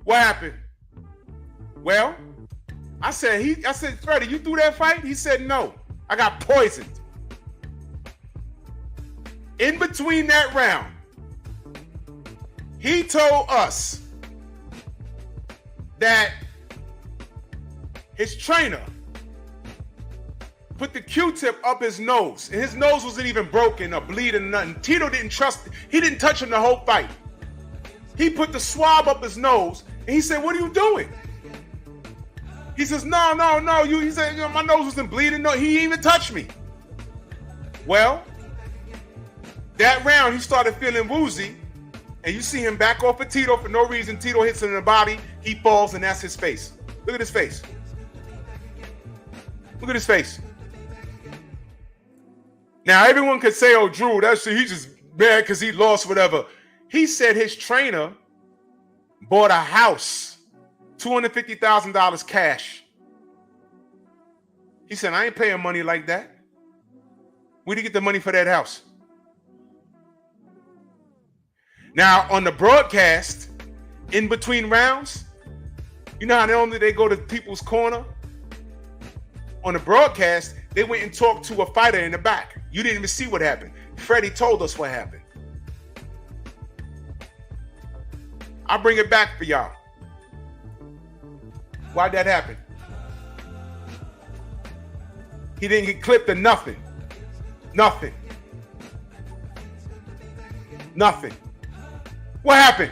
What happened? Well, I said, Freddie, you threw that fight? He said, no, I got poisoned. In between that round, he told us that his trainer put the Q-tip up his nose, and his nose wasn't even broken or bleeding or nothing. Tito didn't trust it. He didn't touch him the whole fight. He put the swab up his nose, and he said, what are you doing? He says, no. He said, my nose wasn't bleeding. No, he didn't even touch me. Well, that round, he started feeling woozy, and you see him back off of Tito for no reason. Tito hits him in the body. He falls, and that's his face. Look at his face. Look at his face. Now, everyone could say, oh, Drew, he's just mad because he lost, whatever. He said his trainer bought a house, $250,000 cash. He said, I ain't paying money like that. Where'd he get the money for that house? Now, on the broadcast, in between rounds, you know how normally they go to people's corner? On the broadcast, they went and talked to a fighter in the back. You didn't even see what happened. Freddie told us what happened. I'll bring it back for y'all. Why'd that happen? He didn't get clipped or nothing. Nothing. Nothing. What happened?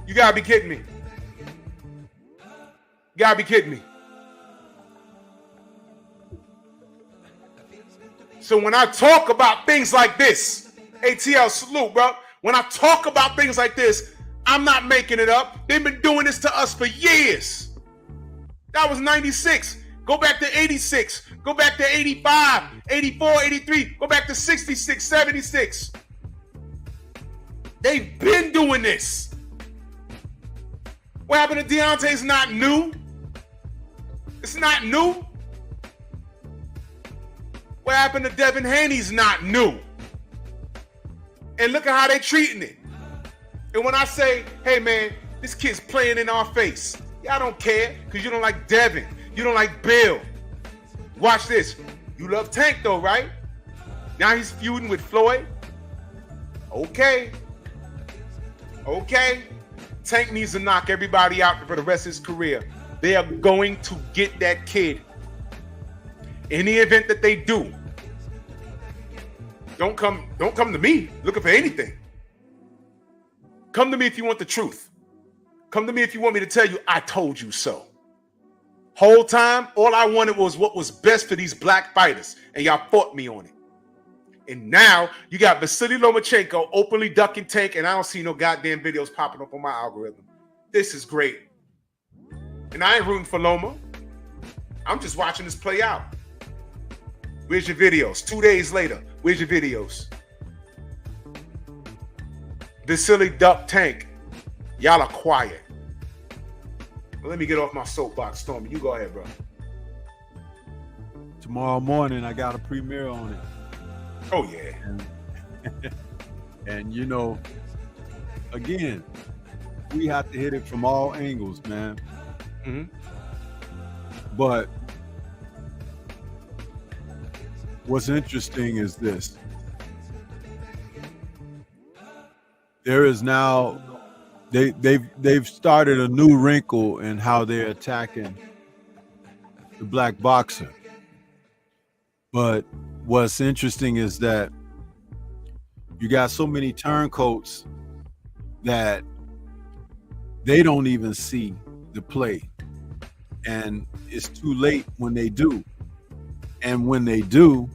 You gotta be kidding me. You gotta be kidding me. So when I talk about things like this, ATL salute, bro. When I talk about things like this, I'm not making it up. They've been doing this to us for years. That was 96. Go back to 86. Go back to 85, 84, 83. Go back to 66, 76. They've been doing this. What happened to Deontay is not new. It's not new. What happened to Devin Haney's not new. And look at how they're treating it. And when I say, hey man, this kid's playing in our face. Y'all don't care because you don't like Devin. You don't like Bill. Watch this. You love Tank though, right? Now he's feuding with Floyd. Okay. Tank needs to knock everybody out for the rest of his career. They are going to get that kid. In the event that they do, don't come to me looking for anything. Come to me if you want the truth. Come to me if you want me to tell you I told you so. Whole time, all I wanted was what was best for these black fighters, and y'all fought me on it. And now you got Vasily Lomachenko openly ducking Tank, and I don't see no goddamn videos popping up on my algorithm. This is great. And I ain't rooting for Loma. I'm just watching this play out. Where's your videos? 2 days later, where's your videos? Vasily duck Tank. Y'all are quiet. Well, let me get off my soapbox, Stormy. You go ahead, bro. Tomorrow morning, I got a premiere on it. Oh, yeah. And you know, again, we have to hit it from all angles, man. Mm-hmm. But what's interesting is this. There is now, they've started a new wrinkle in how they're attacking the black boxer. But what's interesting is that you got so many turncoats that they don't even see the play. And it's too late when they do. And when they do,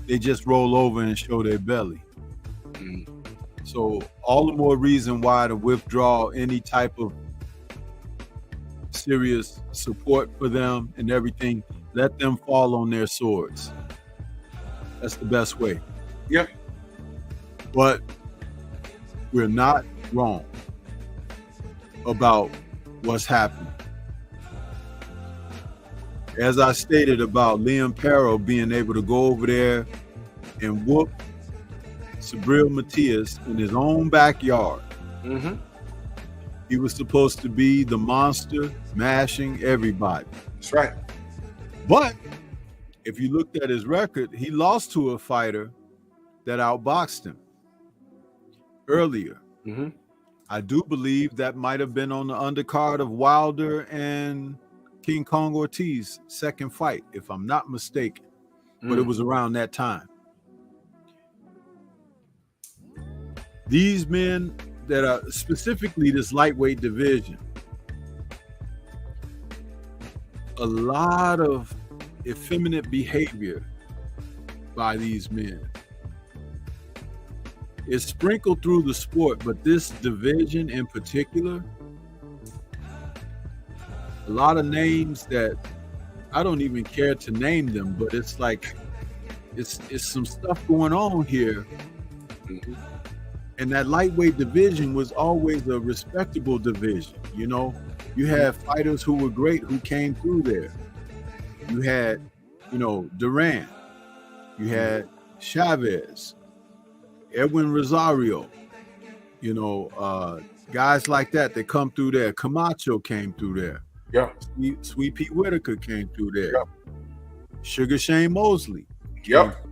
they just roll over and show their belly. Mm-hmm. So all the more reason why to withdraw any type of serious support for them and everything. Let them fall on their swords. That's the best way. Yep. But we're not wrong about what's happening. As I stated about Liam Perro being able to go over there and whoop Sabril Matias in his own backyard. Mm-hmm. He was supposed to be the monster mashing everybody. That's right. But if you looked at his record, he lost to a fighter that outboxed him earlier. Mm-hmm. I do believe that might have been on the undercard of Wilder and King Kong Ortiz' second fight, if I'm not mistaken. But it was around that time. These men that are specifically this lightweight division, a lot of effeminate behavior by these men is sprinkled through the sport, but this division in particular, a lot of names that I don't even care to name them, but it's like it's some stuff going on here. Mm-hmm. And that lightweight division was always a respectable division. You know, you had fighters who were great who came through there. You had, you know, Duran. You had Chavez, Edwin Rosario, you know, guys like that come through there. Camacho came through there. Yeah. Sweet Pete Whitaker came through there. Yeah. Sugar Shane Mosley. Yep.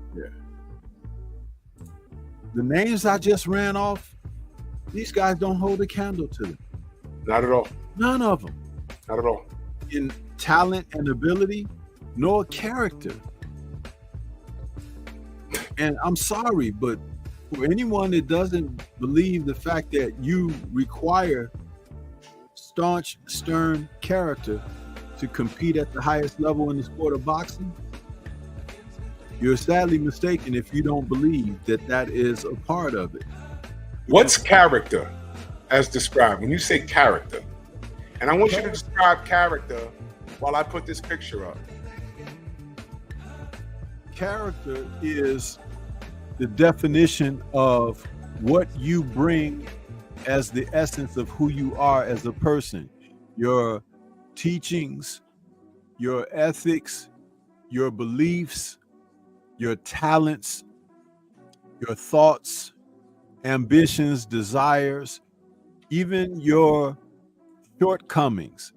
The names I just ran off, these guys don't hold a candle to them. Not at all. None of them. Not at all. In talent and ability, nor character. And I'm sorry, but for anyone that doesn't believe the fact that you require staunch, stern character to compete at the highest level in the sport of boxing, you're sadly mistaken if you don't believe that that is a part of it. What's character as described? When you say character, and I want you to describe character while I put this picture up. Character is the definition of what you bring as the essence of who you are as a person. Your teachings, your ethics, your beliefs, your talents, your thoughts, ambitions, desires, even your shortcomings,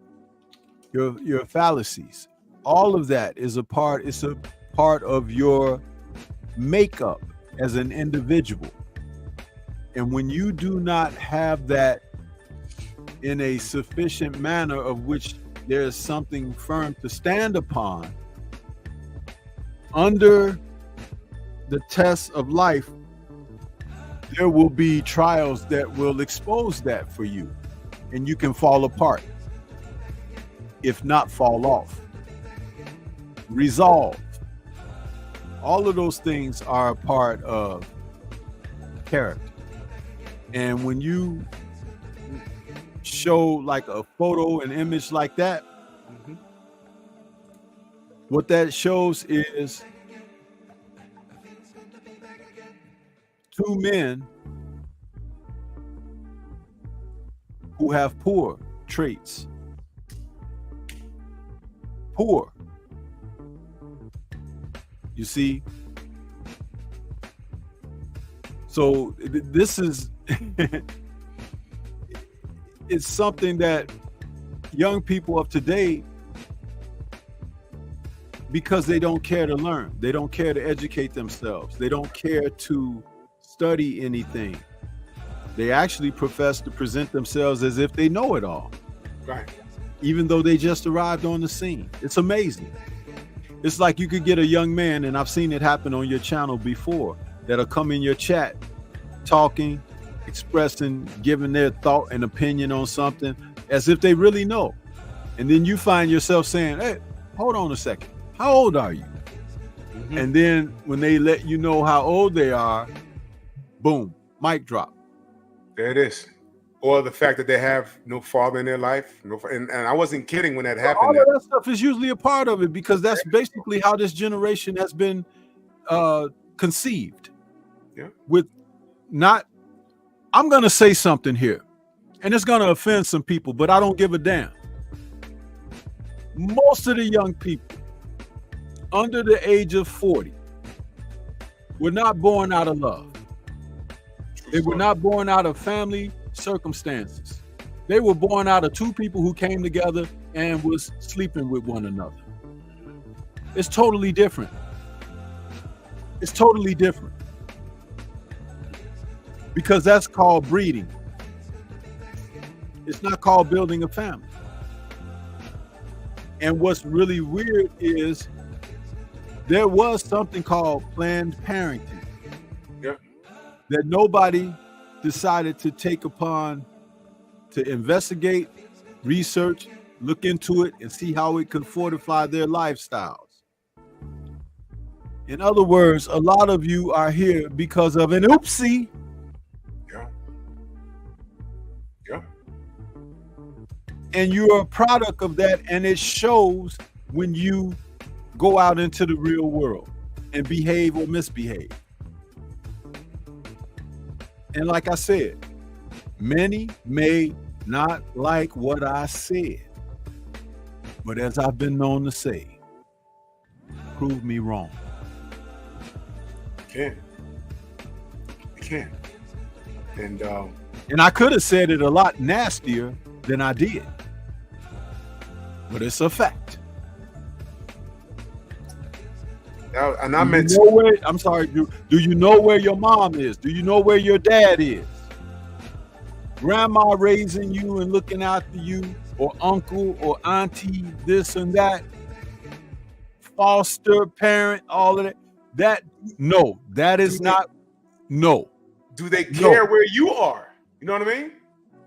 your fallacies. All of that is a part of your makeup as an individual. And when you do not have that in a sufficient manner of which there is something firm to stand upon, under the test of life, there will be trials that will expose that for you, and you can fall apart, if not fall off. Resolve. All of those things are a part of character. And when you show like a photo, an image like that, what that shows is two men who have poor traits. Poor. You see? So this is it's something that young people of today, because they don't care to learn, they don't care to educate themselves, they don't care to study anything, they actually profess to present themselves as if they know it all, Right. even though they just arrived on the scene. It's amazing. It's like you could get a young man, and I've seen it happen on your channel before, that'll come in your chat talking, expressing, giving their thought and opinion on something as if they really know. And then you find yourself saying, hey, hold on a second, how old are you? And then when they let you know how old they are, boom, mic drop. There it is. Or the fact that they have no father in their life. And I wasn't kidding when that happened. All of that stuff is usually a part of it, because that's basically how this generation has been conceived. Yeah. With not, I'm going to say something here, and it's going to offend some people, but I don't give a damn. Most of the young people under the age of 40 were not born out of love. They were not born out of family circumstances. They were born out of two people who came together and was sleeping with one another. It's totally different. It's totally different. Because that's called breeding. It's not called building a family. And what's really weird is there was something called Planned Parenting. Yeah. That nobody decided to take upon to investigate, research, look into it, and see how it could fortify their lifestyles. In other words, a lot of you are here because of an oopsie. Yeah. Yeah. And you're a product of that, and it shows when you go out into the real world and behave or misbehave. And like I said, many may not like what I said, but as I've been known to say, prove me wrong. You can. And I could have said it a lot nastier than I did, but it's a fact. And I meant I'm sorry, do you know where your mom is? Do you know where your dad is? Grandma raising you and looking after you, or uncle or auntie, this and that, foster parent, all of that. That is not. Do they care where you are? You know what I mean?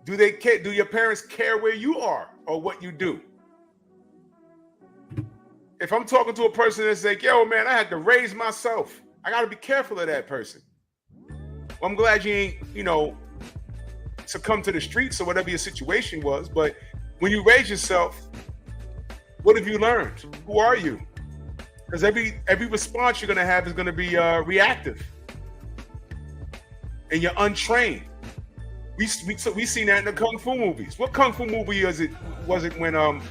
Do they care? Do your parents care where you are or what you do? If I'm talking to a person that's like, yo, man, I had to raise myself, I got to be careful of that person. Well, I'm glad you ain't, succumb to the streets or whatever your situation was. But when you raise yourself, what have you learned? Who are you? Because every response you're going to have is going to be reactive. And you're untrained. We seen that in the Kung Fu movies. What Kung Fu movie was it when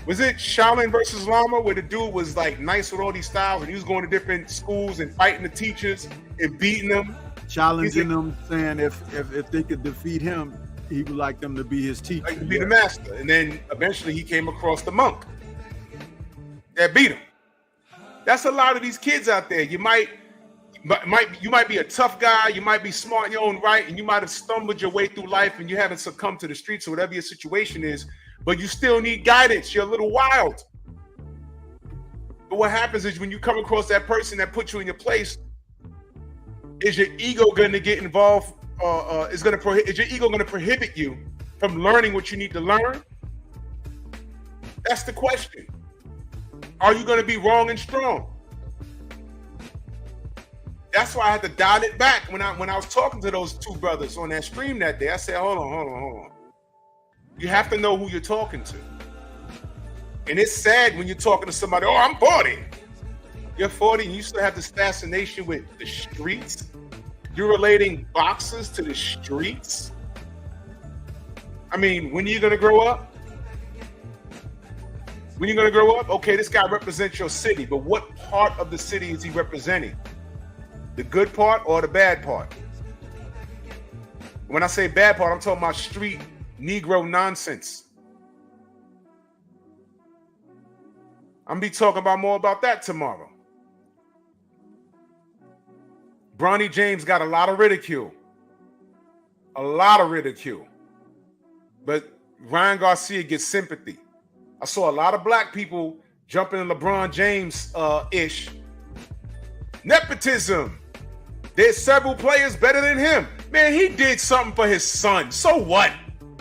was it Shaolin versus Lama, where the dude was like nice with all these styles and he was going to different schools and fighting the teachers and beating them, challenging them, saying if they could defeat him, he would like them to be his teacher, like to be the master. And then eventually he came across the monk that beat him. That's a lot of these kids out there. You might be a tough guy, you might be smart in your own right, and you might have stumbled your way through life and you haven't succumbed to the streets or whatever your situation is, but you still need guidance. You're a little wild. But what happens is when you come across that person that puts you in your place, Is your ego going to get involved? Is your ego going to prohibit you from learning what you need to learn? That's the question. Are you going to be wrong and strong? That's why I had to dial it back when I was talking to those two brothers on that stream that day. I said, hold on. You have to know who you're talking to. And it's sad when you're talking to somebody, oh, I'm 40. You're 40 and you still have this fascination with the streets. You're relating boxers to the streets. I mean, when are you going to grow up? When are you going to grow up? Okay, this guy represents your city, but what part of the city is he representing? The good part or the bad part? When I say bad part, I'm talking about street Negro nonsense. I'm going to be talking about more about that tomorrow. Bronny James got a lot of ridicule. A lot of ridicule. But Ryan Garcia gets sympathy. I saw a lot of black people jumping in LeBron James ish. Nepotism. There's several players better than him. Man, he did something for his son. So what?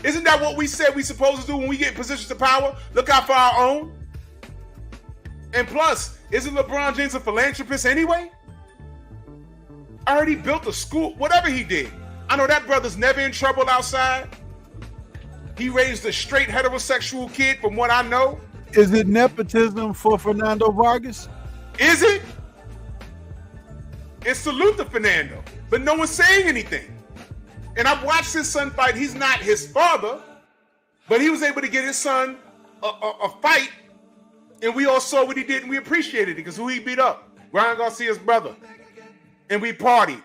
Isn't that what we said we supposed to do when we get in positions of power? Look out for our own. And plus, isn't LeBron James a philanthropist anyway? I heard he built a school, whatever he did. I know that brother's never in trouble outside. He raised a straight heterosexual kid from what I know. Is it nepotism for Fernando Vargas? Is it? And salute to Fernando, but no one's saying anything. And I've watched his son fight. He's not his father, but he was able to get his son a fight, and we all saw what he did, and we appreciated it because who he beat up? Ryan Garcia's brother. And we partied.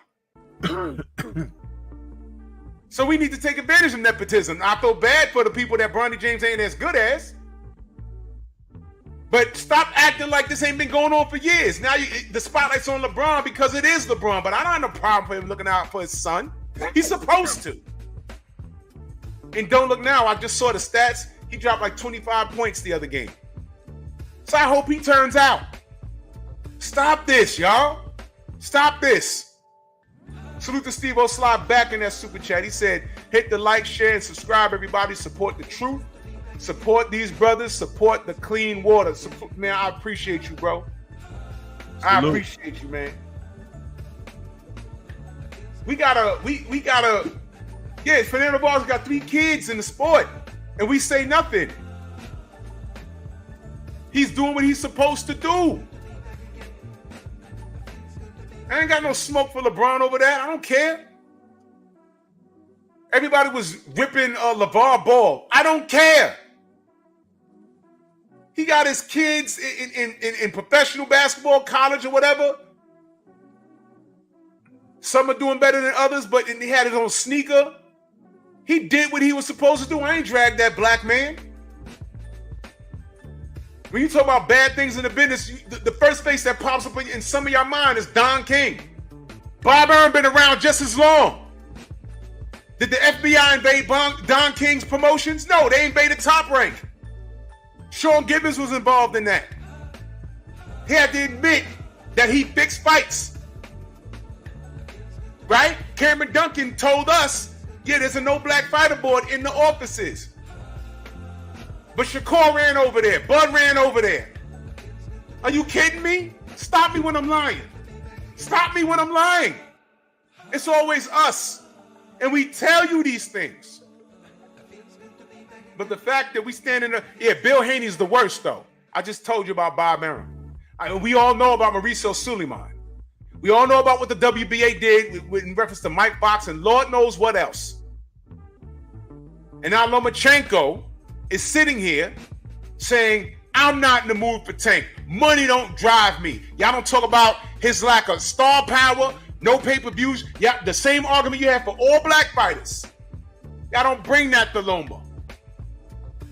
So we need to take advantage of nepotism. I feel bad for the people that Bronny James ain't as good as. But stop acting like this ain't been going on for years. Now the spotlight's on LeBron because it is LeBron. But I don't have no problem for him looking out for his son. He's supposed to. And don't look now. I just saw the stats. He dropped like 25 points the other game. So I hope he turns out. Stop this, y'all. Stop this. Salute to Steve O'Sly back in that super chat. He said, hit the like, share, and subscribe, everybody. Support the truth. Support these brothers. Support the clean water. Man, I appreciate you, bro. I appreciate you, man. We gotta, yeah, Fernando Vargas got 3 kids in the sport, and we say nothing. He's doing what he's supposed to do. I ain't got no smoke for LeBron over that. I don't care. Everybody was whipping LeVar Ball. I don't care. He got his kids in professional basketball, college or whatever. Some are doing better than others, but he had his own sneaker. He did what he was supposed to do. I ain't dragged that black man. When you talk about bad things in the business, the first face that pops up in some of your mind is Don King. Bob Aaron been around just as long. Did the FBI invade Don King's promotions? No, they invaded Top Rank. Sean Gibbons was involved in that. He had to admit that he fixed fights. Right? Cameron Duncan told us, yeah, there's a no black fighter board in the offices. But Shakur ran over there. Bud ran over there. Are you kidding me? Stop me when I'm lying. Stop me when I'm lying. It's always us. And we tell you these things. But the fact that we stand in the... Yeah, Bill Haney's the worst, though. I just told you about Bob Aaron. We all know about Mauricio Suleiman. We all know about what the WBA did in reference to Mike Fox and Lord knows what else. And now Lomachenko is sitting here saying, I'm not in the mood for Tank. Money don't drive me. Y'all don't talk about his lack of star power, no pay-per-views. Yeah, the same argument you have for all black fighters. Y'all don't bring that to Loma.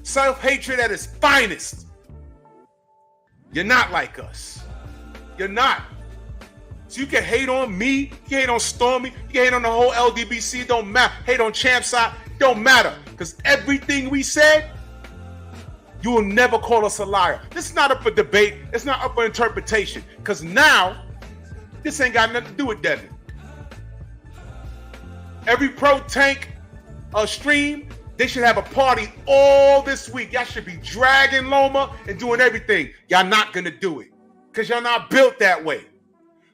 Self-hatred at its finest. You're not like us. You're not. So you can hate on me, you can hate on Stormy, you can hate on the whole LDBC, don't matter. Hate on Champside, don't matter. Because everything we said, you will never call us a liar. This is not up for debate. It's not up for interpretation. Because now, this ain't got nothing to do with Devin. every pro tank stream, they should have a party all this week. Y'all should be dragging Loma and doing everything. Y'all not gonna do it because y'all not built that way.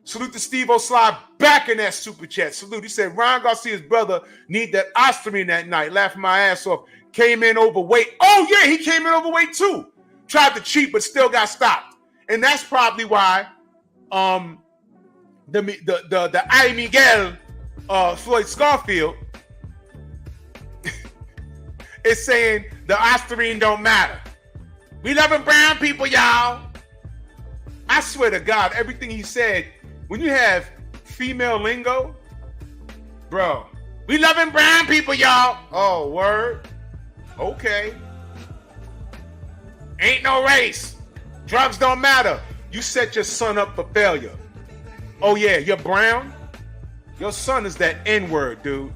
Salute to Steve O'Slide back in that super chat. Salute. He said Ryan Garcia's brother need that ostarine that night. Laughing my ass off. Came in overweight. Oh yeah, he came in overweight too. Tried to cheat but still got stopped. And that's probably why the I Miguel Floyd Scarfield is saying the ostarine don't matter. We loving brown people, y'all. I swear to God, everything he said, when you have female lingo, bro, we loving brown people, y'all. Oh, word. Okay. Ain't no race. Drugs don't matter. You set your son up for failure. Oh, yeah, you're brown? Your son is that N-word, dude.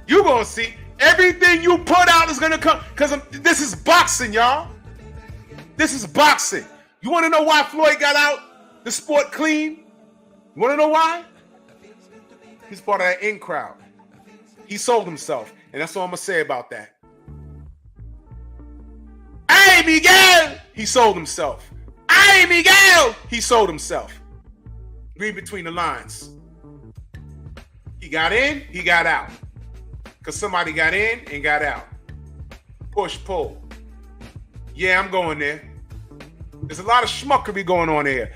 You gonna see everything you put out is gonna come, because this is boxing, y'all. This is boxing. You want to know why Floyd got out the sport clean? You want to know why? He's part of that in crowd. He sold himself, and that's all I'm gonna say about that. Hey, Miguel! He sold himself. Hey, Miguel! He sold himself. Read between the lines. He got in, he got out. Because somebody got in and got out. Push, pull. Yeah, I'm going there. There's a lot of schmuckery going on there.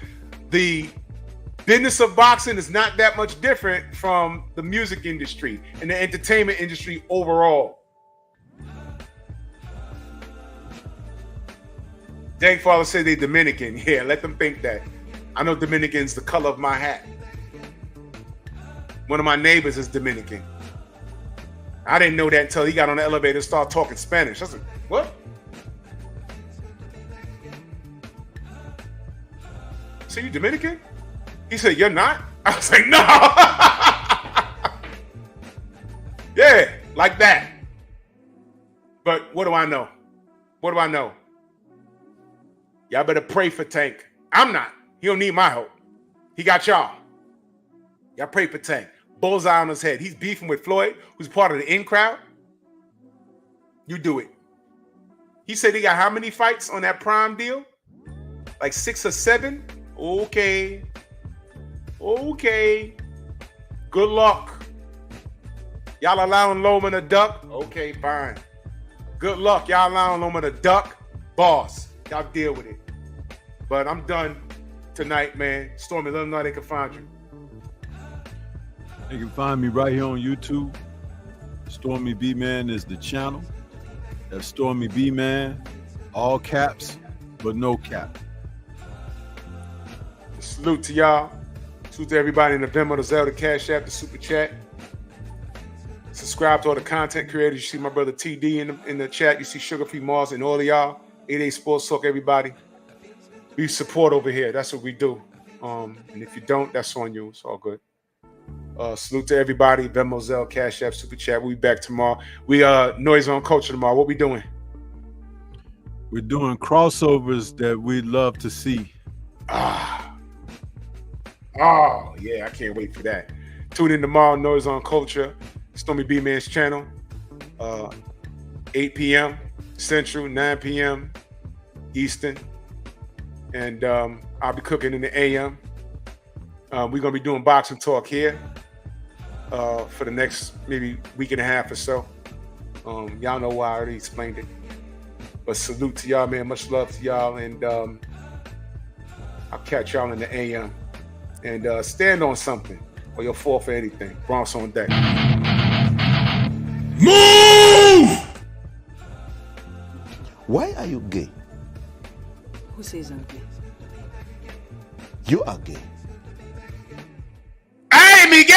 The business of boxing is not that much different from the music industry and the entertainment industry overall. Dang Father said they Dominican. Yeah, let them think that. I know Dominican's the color of my hat. One of my neighbors is Dominican. I didn't know that until he got on the elevator and started talking Spanish. I said, what? So you Dominican? He said, you're not? I was like, no. Yeah, like that. But what do I know? What do I know? Y'all better pray for Tank. I'm not. He don't need my help. He got y'all. Y'all pray for Tank. Bullseye on his head. He's beefing with Floyd, who's part of the in crowd. You do it. He said he got how many fights on that Prime deal? Like 6 or 7? Okay. Okay. Good luck. Y'all allowing Loma to duck? Okay, fine. Good luck. Y'all allowing Loma to duck? Boss. Y'all deal with it. But I'm done tonight, man. Stormy, let them know they can find you. They can find me right here on YouTube. Stormy B Man is the channel. That's Stormy B Man, all caps, but no cap. Salute to y'all. Salute to everybody in the Venmo, the Zelda, Cash App, the Super Chat. Subscribe to all the content creators. You see my brother TD in the chat. You see Sugar Free Mars and all of y'all. 88 Sports Talk, everybody. We support over here. That's what we do. And if you don't, that's on you. It's all good. Salute to everybody. Venmo, Zelle, Cash App, Super Chat. We'll be back tomorrow. We Noise on Culture tomorrow. What we doing? We're doing crossovers that we'd love to see. Oh, yeah. I can't wait for that. Tune in tomorrow, Noise on Culture. Stormy B Man's channel. 8 p.m. Central, 9 p.m. Eastern. And I'll be cooking in the AM. We're going to be doing boxing talk here for the next maybe week and a half or so. Y'all know why I already explained it. But salute to y'all, man. Much love to y'all. And I'll catch y'all in the AM. And stand on something or you'll fall for anything. Bronx on deck. Move! Why are you gay? Who says I'm gay? You are gay. Hey, Miguel!